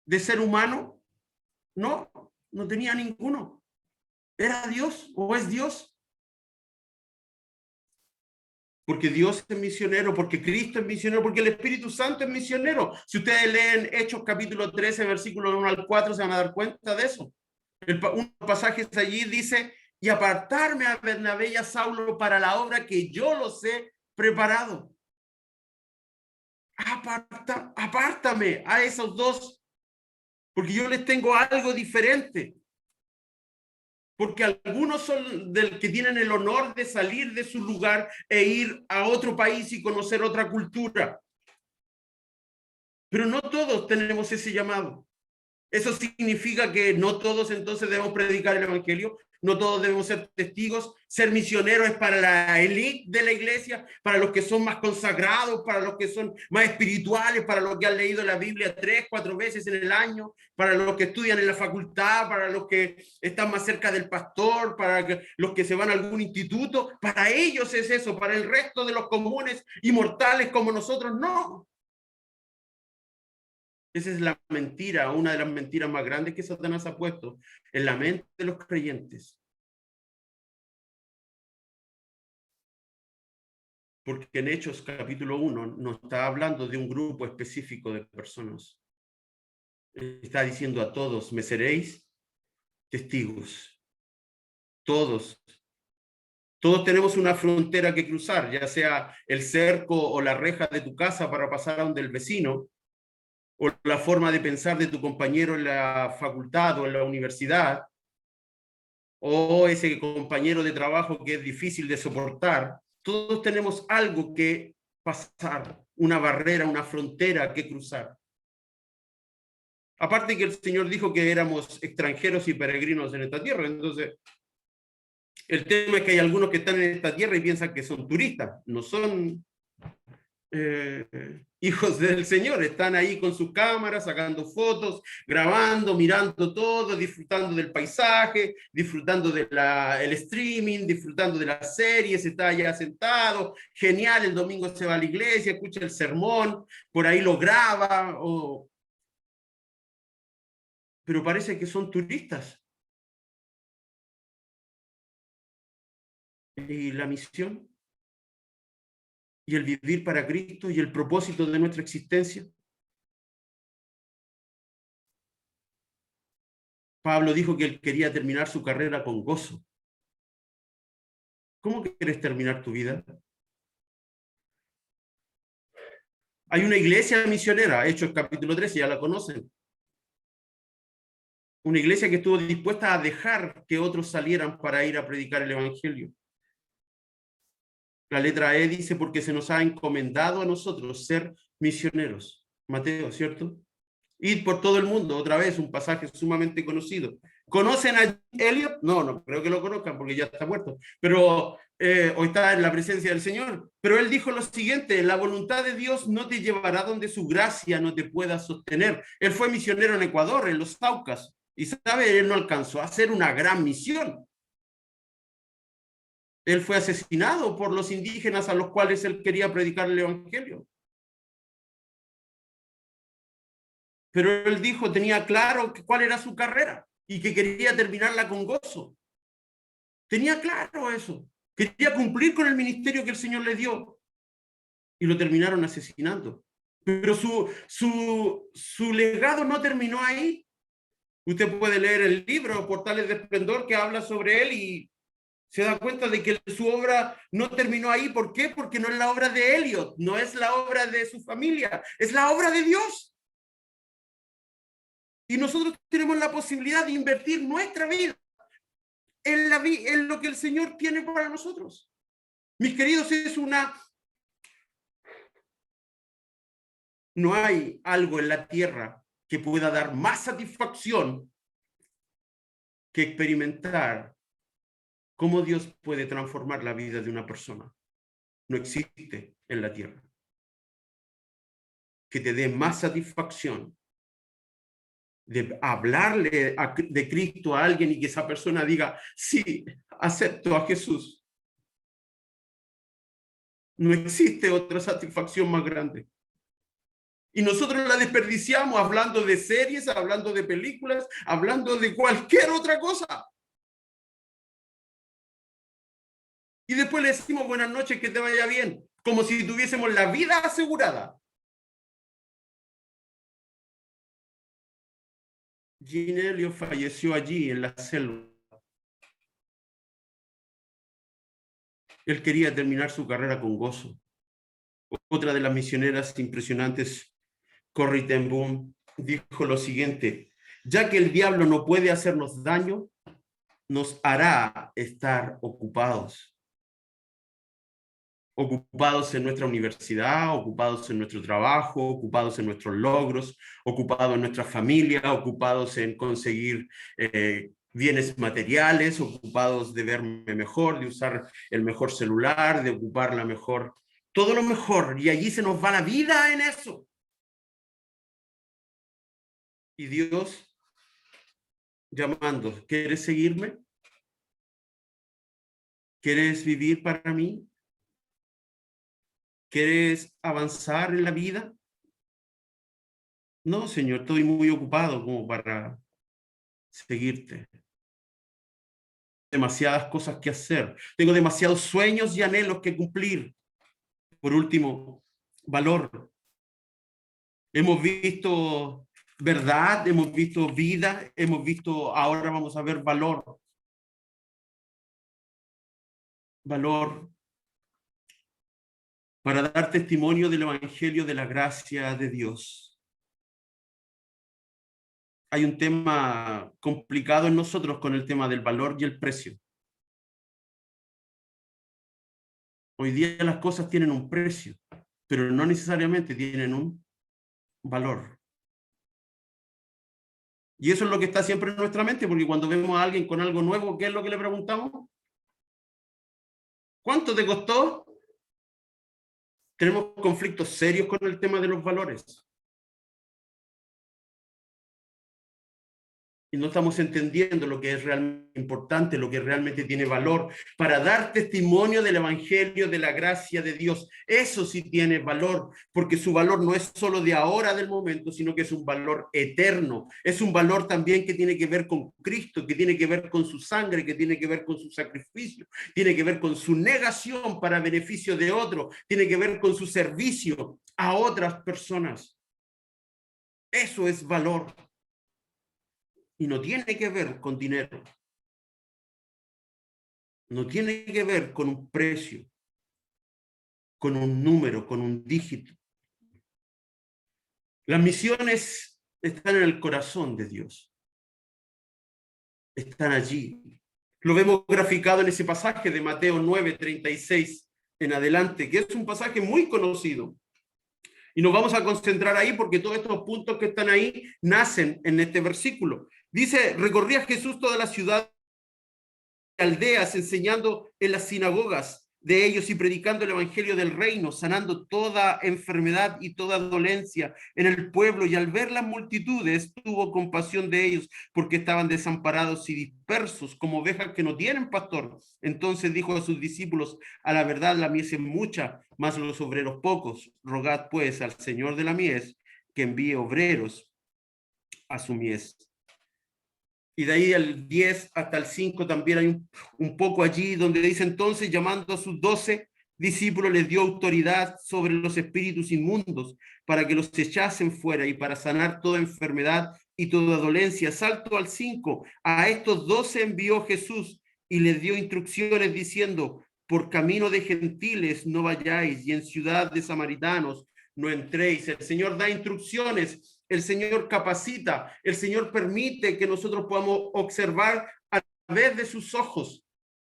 S1: de ser humano? No, no tenía ninguno. ¿Era Dios o es Dios? Porque Dios es misionero, porque Cristo es misionero, porque el Espíritu Santo es misionero. Si ustedes leen Hechos capítulo 13, versículos 1 al 4, se van a dar cuenta de eso. Un pasaje allí dice, y apartarme a Bernabé y a Saulo para la obra que yo los he preparado. Apártame a esos dos, porque yo les tengo algo diferente. Porque algunos son del que tienen el honor de salir de su lugar e ir a otro país y conocer otra cultura. Pero no todos tenemos ese llamado. Eso significa que no todos entonces debemos predicar el evangelio, no todos debemos ser testigos. Ser misionero es para la élite de la iglesia, para los que son más consagrados, para los que son más espirituales, para los que han leído la Biblia 3, 4 veces en el año, para los que estudian en la facultad, para los que están más cerca del pastor, para los que se van a algún instituto. Para ellos es eso, para el resto de los comunes y mortales como nosotros, no. Esa es la mentira, una de las mentiras más grandes que Satanás ha puesto en la mente de los creyentes. porque en Hechos capítulo 1 no está hablando de un grupo específico de personas. Está diciendo a todos, me seréis testigos. Todos. Todos tenemos una frontera que cruzar, ya sea el cerco o la reja de tu casa para pasar a donde el vecino, o la forma de pensar de tu compañero en la facultad o en la universidad, o ese compañero de trabajo que es difícil de soportar. Todos tenemos algo que pasar, una barrera, una frontera que cruzar. Aparte que el Señor dijo que éramos extranjeros y peregrinos en esta tierra, entonces el tema es que hay algunos que están en esta tierra y piensan que son turistas, no son hijos del Señor, están ahí con sus cámaras, sacando fotos, grabando, mirando todo, disfrutando del paisaje, disfrutando del streaming, disfrutando de las series, está allá sentado, genial, el domingo se va a la iglesia, escucha el sermón, por ahí lo graba, pero parece que son turistas. Y la misión, y el vivir para Cristo, y el propósito de nuestra existencia. Pablo dijo que él quería terminar su carrera con gozo. ¿Cómo quieres terminar tu vida? Hay una iglesia misionera, Hechos capítulo 13, ya la conocen. Una iglesia que estuvo dispuesta a dejar que otros salieran para ir a predicar el evangelio. La letra E dice, porque se nos ha encomendado a nosotros ser misioneros. Mateo, ¿cierto? Ir por todo el mundo, otra vez, un pasaje sumamente conocido. ¿Conocen a Elliot? No, no creo que lo conozcan porque ya está muerto, pero hoy está en la presencia del Señor. Pero él dijo lo siguiente, la voluntad de Dios no te llevará donde su gracia no te pueda sostener. Él fue misionero en Ecuador, en los Caucas, y sabe, él no alcanzó a hacer una gran misión. Él fue asesinado por los indígenas a los cuales él quería predicar el evangelio. Pero él dijo, tenía claro cuál era su carrera y que quería terminarla con gozo. Tenía claro eso. Quería cumplir con el ministerio que el Señor le dio. Y lo terminaron asesinando. Pero su legado no terminó ahí. Usted puede leer el libro Portales de Esplendor que habla sobre él y se da cuenta de que su obra no terminó ahí. ¿Por qué? Porque no es la obra de Elliot, no es la obra de su familia, es la obra de Dios. Y nosotros tenemos la posibilidad de invertir nuestra vida en lo que el Señor tiene para nosotros. Mis queridos, no hay algo en la tierra que pueda dar más satisfacción que experimentar cómo Dios puede transformar la vida de una persona. No existe en la tierra que te dé más satisfacción de hablarle de Cristo a alguien y que esa persona diga, sí, acepto a Jesús. No existe otra satisfacción más grande. Y nosotros la desperdiciamos hablando de series, hablando de películas, hablando de cualquier otra cosa. Y después le decimos buenas noches, que te vaya bien, como si tuviésemos la vida asegurada. Jean Elliot falleció allí en la selva. Él quería terminar su carrera con gozo. Otra de las misioneras impresionantes, Corrie ten Boom, dijo lo siguiente, ya que el diablo no puede hacernos daño, nos hará estar ocupados. Ocupados en nuestra universidad, ocupados en nuestro trabajo, ocupados en nuestros logros, ocupados en nuestra familia, ocupados en conseguir bienes materiales, ocupados de verme mejor, de usar el mejor celular, de ocupar la mejor, todo lo mejor, y allí se nos va la vida en eso. Y Dios llamando, ¿quieres seguirme? ¿Quieres vivir para mí? ¿Quieres avanzar en la vida? No, Señor, estoy muy ocupado como para seguirte. Demasiadas cosas que hacer. Tengo demasiados sueños y anhelos que cumplir. Por último, valor. Hemos visto verdad, hemos visto vida, hemos visto, ahora vamos a ver valor. Valor para dar testimonio del Evangelio de la gracia de Dios. Hay un tema complicado en nosotros con el tema del valor y el precio. Hoy día las cosas tienen un precio, pero no necesariamente tienen un valor. Y eso es lo que está siempre en nuestra mente, porque cuando vemos a alguien con algo nuevo, ¿qué es lo que le preguntamos? ¿Cuánto te costó? Tenemos conflictos serios con el tema de los valores. Y no estamos entendiendo lo que es realmente importante, lo que realmente tiene valor, para dar testimonio del Evangelio, de la gracia de Dios. Eso sí tiene valor, porque su valor no es solo de ahora, del momento, sino que es un valor eterno. Es un valor también que tiene que ver con Cristo, que tiene que ver con su sangre, que tiene que ver con su sacrificio, tiene que ver con su negación para beneficio de otro, tiene que ver con su servicio a otras personas. Eso es valor. Y no tiene que ver con dinero. No tiene que ver con un precio, con un número, con un dígito. Las misiones están en el corazón de Dios. Están allí. Lo vemos graficado en ese pasaje de Mateo 9:36 en adelante, que es un pasaje muy conocido. Y nos vamos a concentrar ahí porque todos estos puntos que están ahí nacen en este versículo. Dice, recorría Jesús toda la ciudad y aldeas, enseñando en las sinagogas de ellos y predicando el evangelio del reino, sanando toda enfermedad y toda dolencia en el pueblo. Y al ver las multitudes, tuvo compasión de ellos, porque estaban desamparados y dispersos, como ovejas que no tienen pastor. Entonces dijo a sus discípulos, a la verdad la mies es mucha, mas los obreros pocos. Rogad pues al Señor de la mies que envíe obreros a su mies. Y de ahí al 10 hasta el 5 también hay un poco allí donde dice, entonces llamando a sus 12 discípulos les dio autoridad sobre los espíritus inmundos para que los echasen fuera y para sanar toda enfermedad y toda dolencia. Salto al 5, a estos 12 envió Jesús y les dio instrucciones diciendo, por camino de gentiles no vayáis y en ciudad de samaritanos no entréis. El Señor da instrucciones. El Señor capacita, el Señor permite que nosotros podamos observar a través de sus ojos.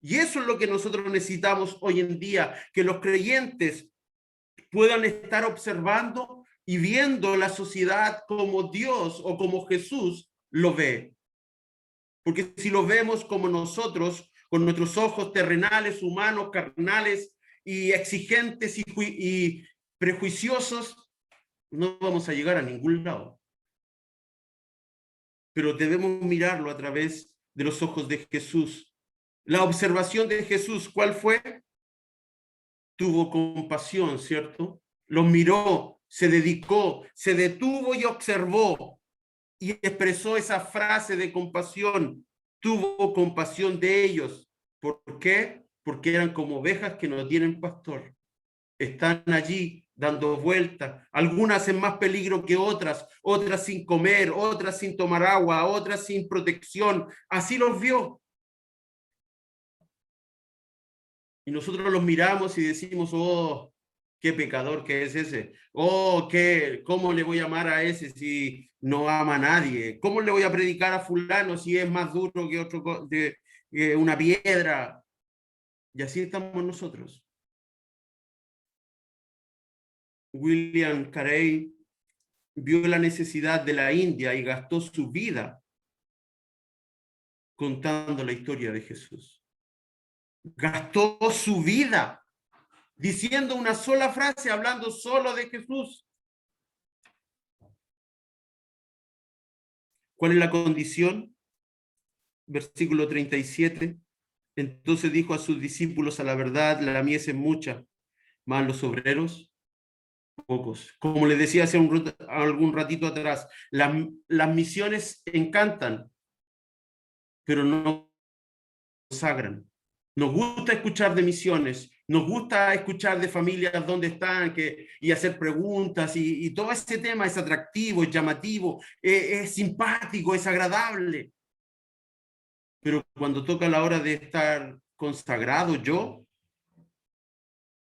S1: Y eso es lo que nosotros necesitamos hoy en día, que los creyentes puedan estar observando y viendo la sociedad como Dios o como Jesús lo ve. Porque si lo vemos como nosotros, con nuestros ojos terrenales, humanos, carnales y exigentes y prejuiciosos, no vamos a llegar a ningún lado. Pero debemos mirarlo a través de los ojos de Jesús. La observación de Jesús, ¿cuál fue? Tuvo compasión, ¿cierto? Los miró, se dedicó, se detuvo y observó y expresó esa frase de compasión. Tuvo compasión de ellos. ¿Por qué? Porque eran como ovejas que no tienen pastor. Están allí dando vueltas, algunas en más peligro que otras, otras sin comer, otras sin tomar agua, otras sin protección. Así los vio. Y nosotros los miramos y decimos, oh, qué pecador que es ese. Oh, ¿cómo le voy a amar a ese si no ama a nadie? ¿Cómo le voy a predicar a fulano si es más duro que otro, que una piedra? Y así estamos nosotros. William Carey vio la necesidad de la India y gastó su vida contando la historia de Jesús. Gastó su vida diciendo una sola frase, hablando solo de Jesús. ¿Cuál es la condición? Versículo 37. Entonces dijo a sus discípulos, a la verdad, la mies es mucha, mas los obreros pocos. Como les decía hace algún ratito atrás, las misiones encantan, pero no consagran. Nos gusta escuchar de misiones, Nos gusta escuchar de familias dónde están y hacer preguntas y todo ese tema es atractivo, es llamativo, es simpático, es agradable. Pero cuando toca la hora de estar consagrado yo,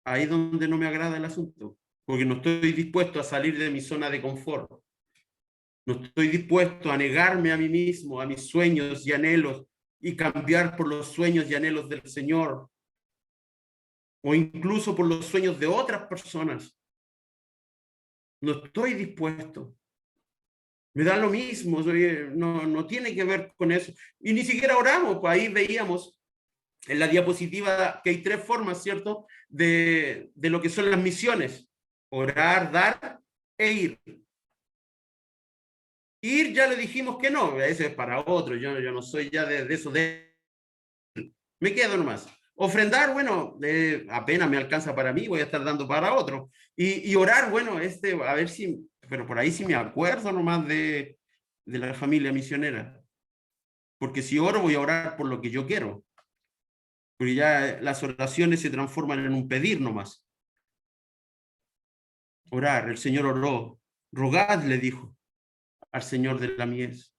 S1: ahí es donde no me agrada el asunto, porque no estoy dispuesto a salir de mi zona de confort. No estoy dispuesto a negarme a mí mismo, a mis sueños y anhelos y cambiar por los sueños y anhelos del Señor, o incluso por los sueños de otras personas. No estoy dispuesto. Me da lo mismo, no tiene que ver con eso. Y ni siquiera oramos, pues ahí veíamos en la diapositiva que hay 3 formas, ¿cierto? De lo que son las misiones. Orar, dar e ir. Ir ya le dijimos que no, ese es para otro, yo no soy ya de eso, me quedo nomás. Ofrendar, bueno, apenas me alcanza para mí, voy a estar dando para otro. Y orar, bueno, a ver si, pero por ahí sí me acuerdo nomás de la familia misionera. Porque si oro, voy a orar por lo que yo quiero. Porque ya las oraciones se transforman en un pedir nomás. Orar, el Señor oró, rogad, le dijo al Señor de la mies.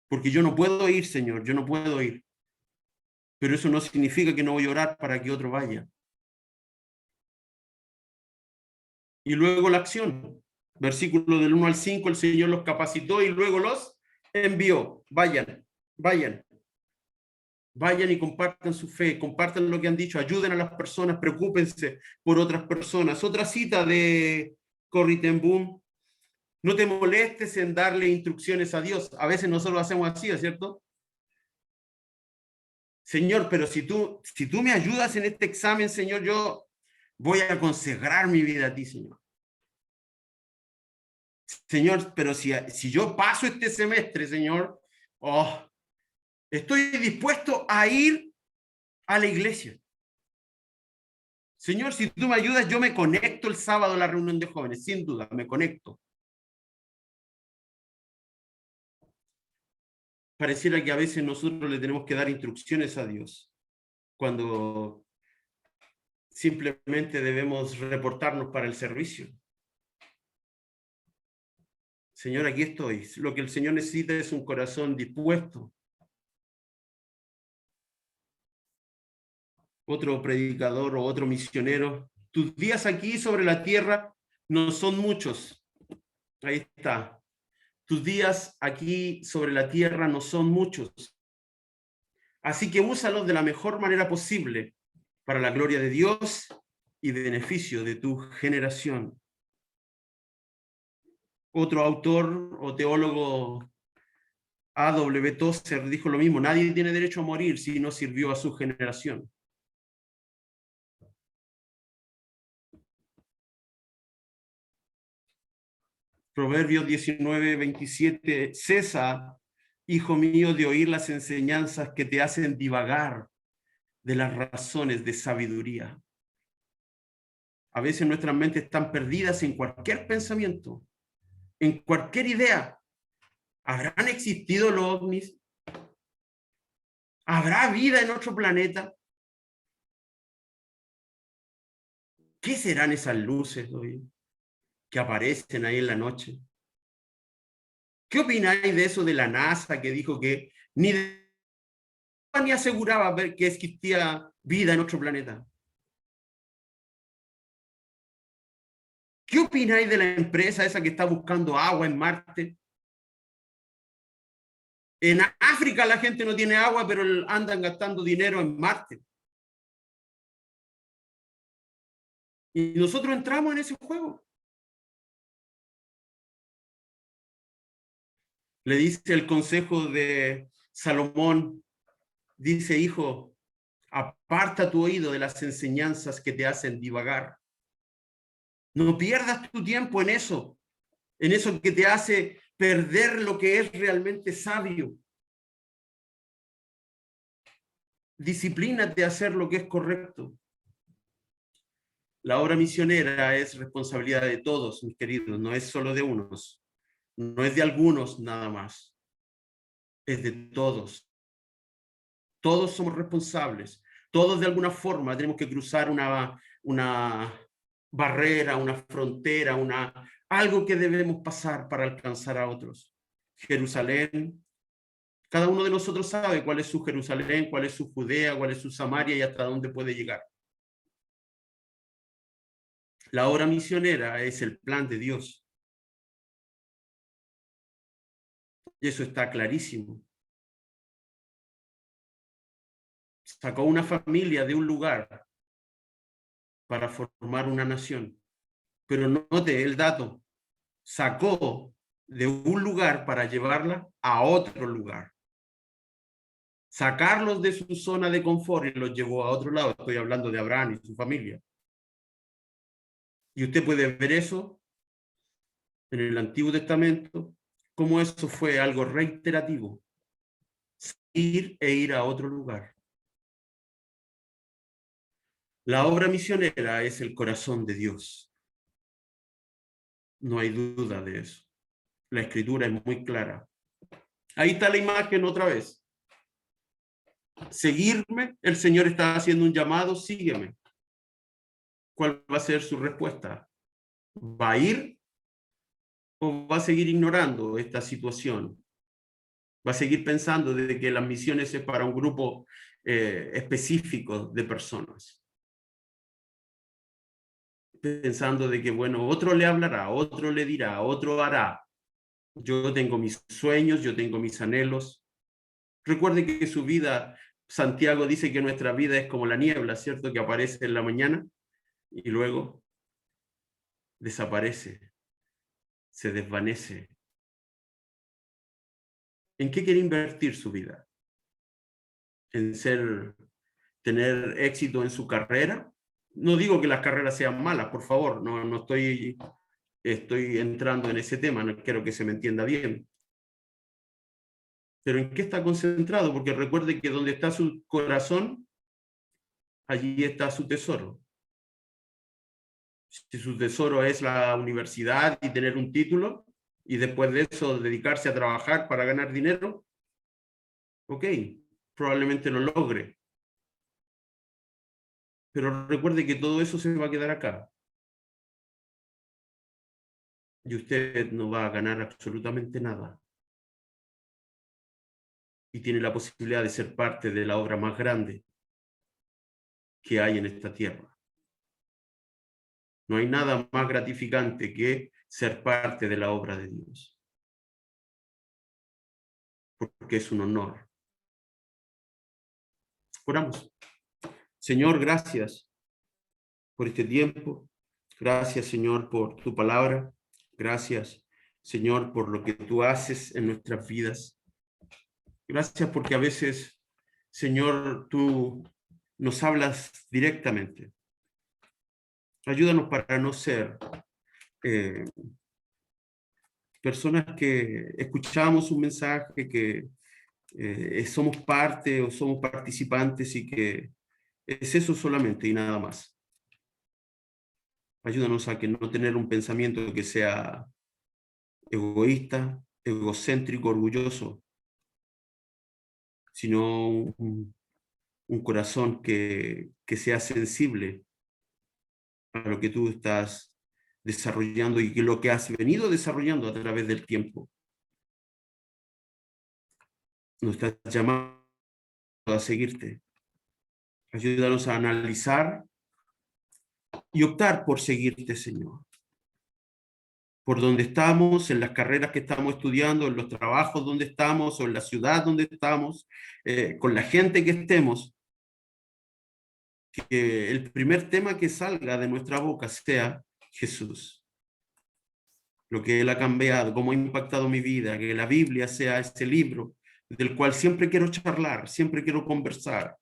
S1: Porque yo no puedo ir, Señor, yo no puedo ir. Pero eso no significa que no voy a orar para que otro vaya. Y luego la acción. Versículo del 1 al 5, el Señor los capacitó y luego los envió. Vayan, vayan. Vayan y compartan su fe, compartan lo que han dicho, ayuden a las personas, preocúpense por otras personas. Otra cita de Corrie ten Boom. No te molestes en darle instrucciones a Dios. A veces nosotros hacemos así, ¿es cierto? Señor, pero si tú me ayudas en este examen, Señor, yo voy a consagrar mi vida a ti, Señor. Señor, pero si yo paso este semestre, Señor, estoy dispuesto a ir a la iglesia. Señor, si tú me ayudas, yo me conecto el sábado a la reunión de jóvenes, sin duda, me conecto. Pareciera que a veces nosotros le tenemos que dar instrucciones a Dios, cuando simplemente debemos reportarnos para el servicio. Señor, aquí estoy. Lo que el Señor necesita es un corazón dispuesto. Otro predicador o otro misionero. Tus días aquí sobre la tierra no son muchos. Ahí está. Tus días aquí sobre la tierra no son muchos. Así que úsalos de la mejor manera posible para la gloria de Dios y beneficio de tu generación. Otro autor o teólogo, A.W. Tozer, dijo lo mismo: nadie tiene derecho a morir si no sirvió a su generación. Proverbios 19:27, cesa, hijo mío, de oír las enseñanzas que te hacen divagar de las razones de sabiduría. A veces nuestras mentes están perdidas en cualquier pensamiento, en cualquier idea. ¿Habrán existido los ovnis? ¿Habrá vida en otro planeta? ¿Qué serán esas luces hoy que aparecen ahí en la noche? ¿Qué opináis de eso de la NASA, que dijo que ni aseguraba que existía vida en otro planeta? ¿Qué opináis de la empresa esa que está buscando agua en Marte? En África la gente no tiene agua, pero andan gastando dinero en Marte. Y nosotros entramos en ese juego. Le dice el consejo de Salomón, dice: hijo, aparta tu oído de las enseñanzas que te hacen divagar. No pierdas tu tiempo en eso que te hace perder lo que es realmente sabio. Disciplínate a hacer lo que es correcto. La obra misionera es responsabilidad de todos, mis queridos, no es solo de unos, no es de algunos nada más, es de todos. Todos somos responsables, Todos de alguna forma tenemos que cruzar una barrera, una frontera, algo que debemos pasar para alcanzar a otros. Jerusalén, cada uno de nosotros sabe cuál es su Jerusalén, cuál es su Judea, cuál es su Samaria y hasta dónde puede llegar. La obra misionera es el plan de Dios. Y eso está clarísimo. Sacó una familia de un lugar para formar una nación. Pero note el dato. Sacó de un lugar para llevarla a otro lugar. Sacarlos de su zona de confort y los llevó a otro lado. Estoy hablando de Abraham y su familia. Y usted puede ver eso en el Antiguo Testamento, cómo eso fue algo reiterativo. Ir e ir a otro lugar. La obra misionera es el corazón de Dios. No hay duda de eso. La Escritura es muy clara. Ahí está la imagen otra vez. Seguirme, el Señor está haciendo un llamado, sígueme. ¿Cuál va a ser su respuesta? ¿Va a ir o va a seguir ignorando esta situación? ¿Va a seguir pensando de que las misiones es para un grupo específico de personas? Pensando de que, bueno, otro le hablará, otro le dirá, otro hará. Yo tengo mis sueños, yo tengo mis anhelos. Recuerde que su vida, Santiago dice que nuestra vida es como la niebla, ¿cierto? Que aparece en la mañana y luego desaparece, se desvanece. ¿En qué quiere invertir su vida? ¿En tener éxito en su carrera? No digo que las carreras sean malas, por favor, no estoy entrando en ese tema, no quiero que se me entienda bien. Pero ¿en qué está concentrado? Porque recuerde que donde está su corazón, allí está su tesoro. Si su tesoro es la universidad y tener un título, y después de eso dedicarse a trabajar para ganar dinero, ok, probablemente lo logre. Pero recuerde que todo eso se va a quedar acá. Y usted no va a ganar absolutamente nada. Y tiene la posibilidad de ser parte de la obra más grande que hay en esta tierra. No hay nada más gratificante que ser parte de la obra de Dios. Porque es un honor. Oramos. Señor, gracias por este tiempo. Gracias, Señor, por tu palabra. Gracias, Señor, por lo que tú haces en nuestras vidas. Gracias porque a veces, Señor, tú nos hablas directamente. Ayúdanos para no ser personas que escuchamos un mensaje, que somos parte o somos participantes y que es eso solamente y nada más. Ayúdanos a que no tener un pensamiento que sea egoísta, egocéntrico, orgulloso, sino un corazón que sea sensible a lo que tú estás desarrollando y que lo que has venido desarrollando a través del tiempo. Nos estás llamando a seguirte. Ayúdanos a analizar y optar por seguirte, Señor. Por donde estamos, en las carreras que estamos estudiando, en los trabajos donde estamos, o en la ciudad donde estamos, con la gente que estemos, que el primer tema que salga de nuestra boca sea Jesús. Lo que Él ha cambiado, cómo ha impactado mi vida, que la Biblia sea ese libro del cual siempre quiero charlar, siempre quiero conversar.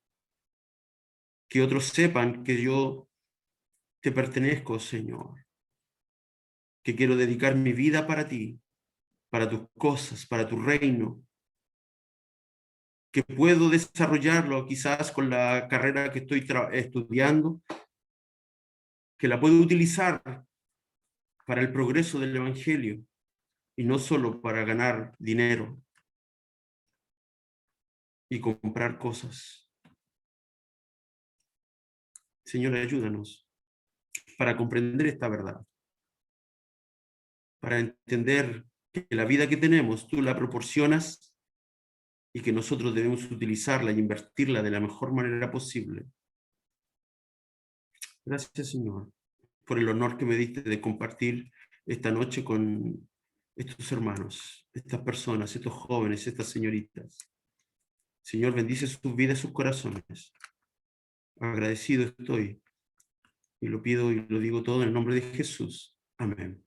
S1: Que otros sepan que yo te pertenezco, Señor. Que quiero dedicar mi vida para ti, para tus cosas, para tu reino. Que puedo desarrollarlo quizás con la carrera que estoy estudiando, que la puedo utilizar para el progreso del Evangelio y no solo para ganar dinero y comprar cosas. Señor, ayúdanos para comprender esta verdad, para entender que la vida que tenemos tú la proporcionas y que nosotros debemos utilizarla y invertirla de la mejor manera posible. Gracias, Señor, por el honor que me diste de compartir esta noche con estos hermanos, estas personas, estos jóvenes, estas señoritas. Señor, bendice sus vidas, sus corazones. Agradecido estoy y lo pido y lo digo todo en el nombre de Jesús. Amén.